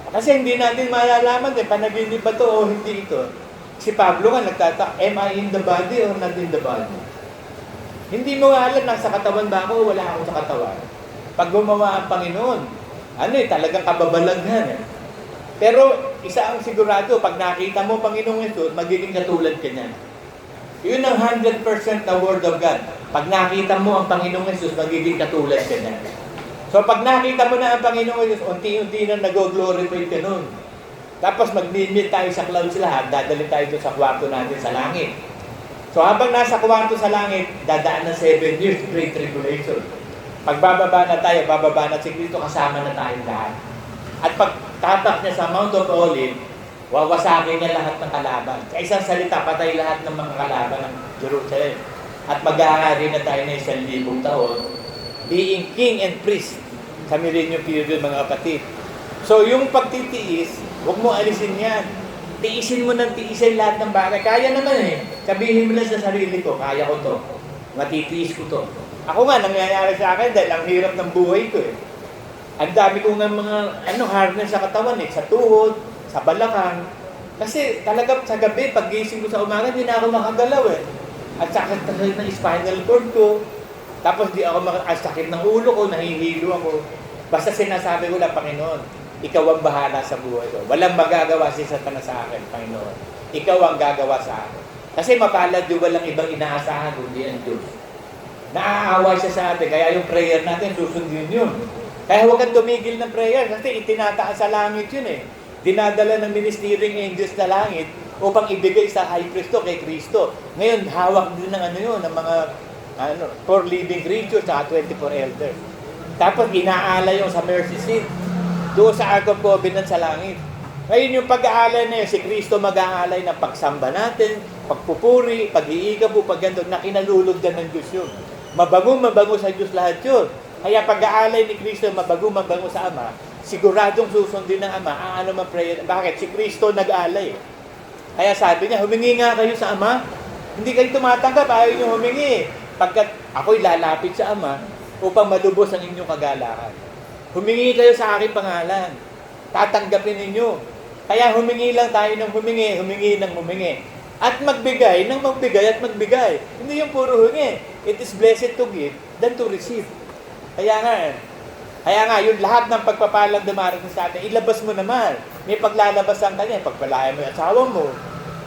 Kasi hindi natin malalaman panaginip ba to o hindi ito. Si Pablo nga nagtataka, am I in the body or not in the body? Hindi mo alam, nasa katawan ba ako o wala ako sa katawan. Pag gumawa ang Panginoon, talagang kababalaghan Pero isa ang sigurado, pag nakita mo Panginoong Yesus, magiging katulad ka niya. Yun ang 100% na Word of God. Pag nakita mo ang Panginoong Yesus, magiging katulad ka niya. So pag nakita mo na ang Panginoong Yesus, unti-unti na nag-glorify ka nun. Tapos mag-meet tayo sa clouds lahat, dadali tayo doon sa kwarto natin sa langit. So habang nasa kwarto sa langit, dadaan ng 7 years, Great Tribulation. Pag bababa na tayo, bababa na si Kristo, kasama na tayong lahat. At pag tatak niya sa Mount of Olives, wawasakin niya lahat ng kalaban. Sa isang salita, patay lahat ng mga kalaban ng Jerusalem. At mag-aari na tayo na 1,000 taon, being king and priest sa millennium period, mga kapatid. So yung pagtitiis, huwag mo alisin yan. Tiisin mo ng tiisin lahat ng bagay. Kaya naman Sabihin mo lang sa sarili ko, kaya ko to. Matitiis ko to. Ako nga, nangyayari sa akin dahil ang hirap ng buhay ko Ang dami ko nga mga harness sa katawan sa tuhod, sa balakang. Kasi talaga sa gabi, pag gising ko sa umaga, hindi na ako makagalaw At sakit ng spinal cord ko. Tapos di ako sakit ng ulo ko, nahihilo ako. Basta sinasabi ko lang, Panginoon, Ikaw ang bahala sa buhay ko. Walang magagawa si Satanas sa akin, Panginoon. Ikaw ang gagawa sa akin. Kasi mapalad yung walang ibang inaasahan, kundi ang Diyos. Naaawa siya sa atin, kaya yung prayer natin, susundin yun. Kaya huwag kang tumigil ng prayer kasi itinataas sa langit yun Dinadala ng ministering angels na langit upang ibigay sa high priest kay Kristo. Ngayon, hawak din ng ng mga 4 living creatures at 24 elders. Tapos inaalay yung sa mercy seat doon sa Ark of Covenant sa langit. Ngayon yung pag-aalay na yun, si Kristo mag-aalay ng pagsamba natin, pagpupuri, pag-iigabu, paggandoon na kinalulugdan ng Diyos yun. Mabango sa Diyos lahat yun. Kaya pag-aalay ni Kristo, mabango sa Ama, siguradong susundin ng Ama, ano man prayer. Bakit? Si Kristo nag-alay. Kaya sabi niya, humingi nga kayo sa Ama. Hindi kayo tumatanggap, ayaw niyo humingi. Pagkat ako'y lalapit sa Ama upang malubos ang inyong kagalakan. Humingi kayo sa aking pangalan. Tatanggapin ninyo. Kaya humingi lang tayo ng humingi ng humingi. At magbigay ng magbigay at magbigay. Hindi yung puro humingi. It is blessed to give than to receive. Kaya nga, yung lahat ng pagpapalang dumarating sa atin, ilabas mo naman. May paglalabasan ka niya, pagpalayan mo yung asawa mo,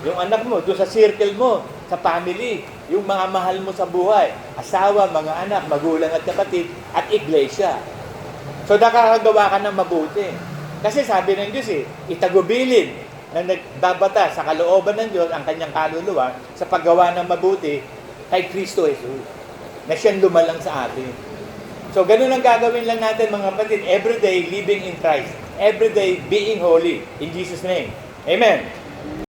yung anak mo, doon sa circle mo, sa family, yung mga mahal mo sa buhay, asawa, mga anak, magulang at kapatid, at iglesia. So, nakakagawa ka ng mabuti. Kasi sabi ng Diyos itagubilin na nagbabata sa kalooban ng Diyos ang kanyang kaluluwa sa paggawa ng mabuti kay Kristo Jesus, na siyang lumalang sa atin. So, ganun ang gagawin lang natin mga kapatid. Everyday living in Christ. Everyday being holy. In Jesus' name. Amen.